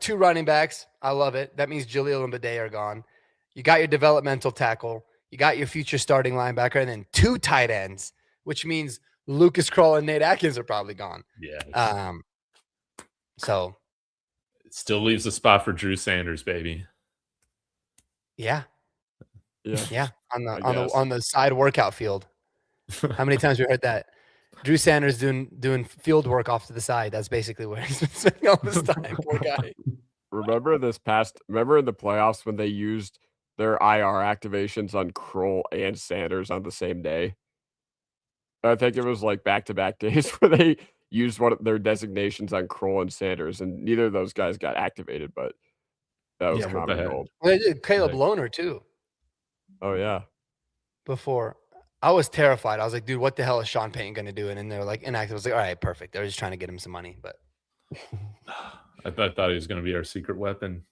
2 running backs. I love it. That means Jaleel and Bidet are gone. You got your developmental tackle. You got your future starting linebacker, and then 2 tight ends, which means Lucas Kroll and Nate Atkins are probably gone. Yeah. So It still leaves a spot for Drew Sanders, baby. yeah, Yeah. on the side workout field. How many times we heard that? Drew Sanders doing field work off to the side. That's basically where he's been spending all this time. Poor guy. Remember in the playoffs when they used their IR activations on Kroll and Sanders on the same day? I think it was like back-to-back days where they used one of their designations on Kroll and Sanders, and neither of those guys got activated, but that was Yeah, what the common heck? gold. Well, they did Caleb Like- Lohner too Oh yeah. before. I was terrified. I was like, dude, what the hell is Sean Payton going to do? And then they're like inactive. I was like, all right, perfect. They're just trying to get him some money. But I thought he was going to be our secret weapon.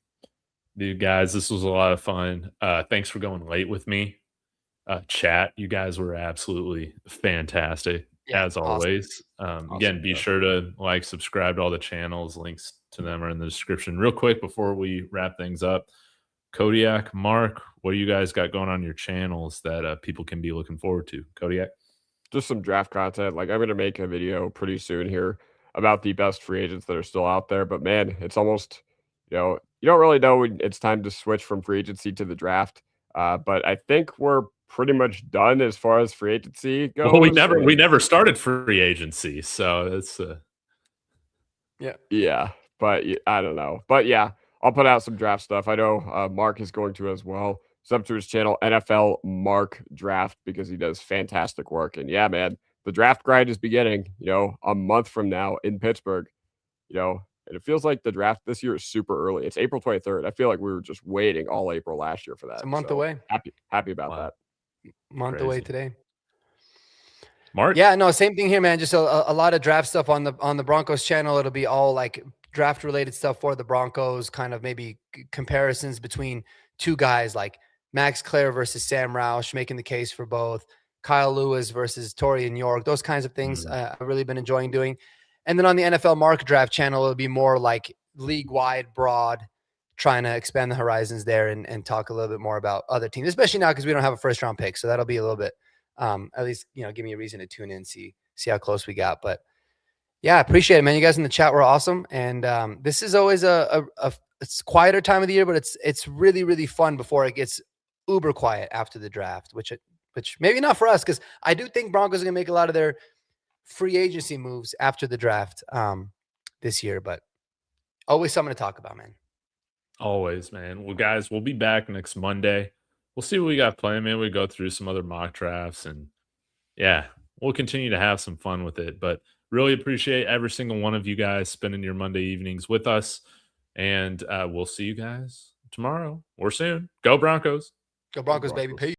Dude, guys, this was a lot of fun. Thanks for going late with me. Chat, you guys were absolutely fantastic, as awesome. always. Again, be sure to like, subscribe to all the channels. Links to them are in the description. Real quick before we wrap things up, Kodiak, Mark, what do you guys got going on your channels that people can be looking forward to? Kodiak? Just some draft content. Like I'm gonna make a video pretty soon here about the best free agents that are still out there. But man, it's almost, you don't really know when it's time to switch from free agency to the draft. But I think we're pretty much done as far as free agency goes. Well, we never started free agency, so it's yeah. But I don't know. But yeah, I'll put out some draft stuff. I know Mark is going to as well. Sub to his channel, NFL Mark Draft, because he does fantastic work. And yeah, man, the draft grind is beginning, a month from now in Pittsburgh, and it feels like the draft this year is super early. It's April 23rd. I feel like we were just waiting all April last year for that. It's a month away. Happy about that. Month away today. Mark? Yeah, no, same thing here, man. Just a lot of draft stuff on the Broncos channel. It'll be all like draft related stuff for the Broncos, kind of maybe comparisons between two guys like Max Clare versus Sam Roush, making the case for both. Kyle Lewis versus Torian York, those kinds of things I've really been enjoying doing. And then on the NFL Mark Draft channel, it'll be more like league-wide, broad, trying to expand the horizons there and talk a little bit more about other teams, especially now because we don't have a first-round pick. So that'll be a little bit, at least, give me a reason to tune in, see how close we got. But yeah, I appreciate it, man. You guys in the chat were awesome. And this is always it's quieter time of the year, but it's really, really fun before it gets uber quiet after the draft, which maybe not for us, because I do think Broncos are going to make a lot of their free agency moves after the draft this year, but always something to talk about, man. Always, man. Well, guys, we'll be back next Monday. We'll see what we got planned. Maybe we go through some other mock drafts, and yeah, we'll continue to have some fun with it. But really appreciate every single one of you guys spending your Monday evenings with us, and we'll see you guys tomorrow or soon. Go Broncos. Go Broncos, baby. Peace.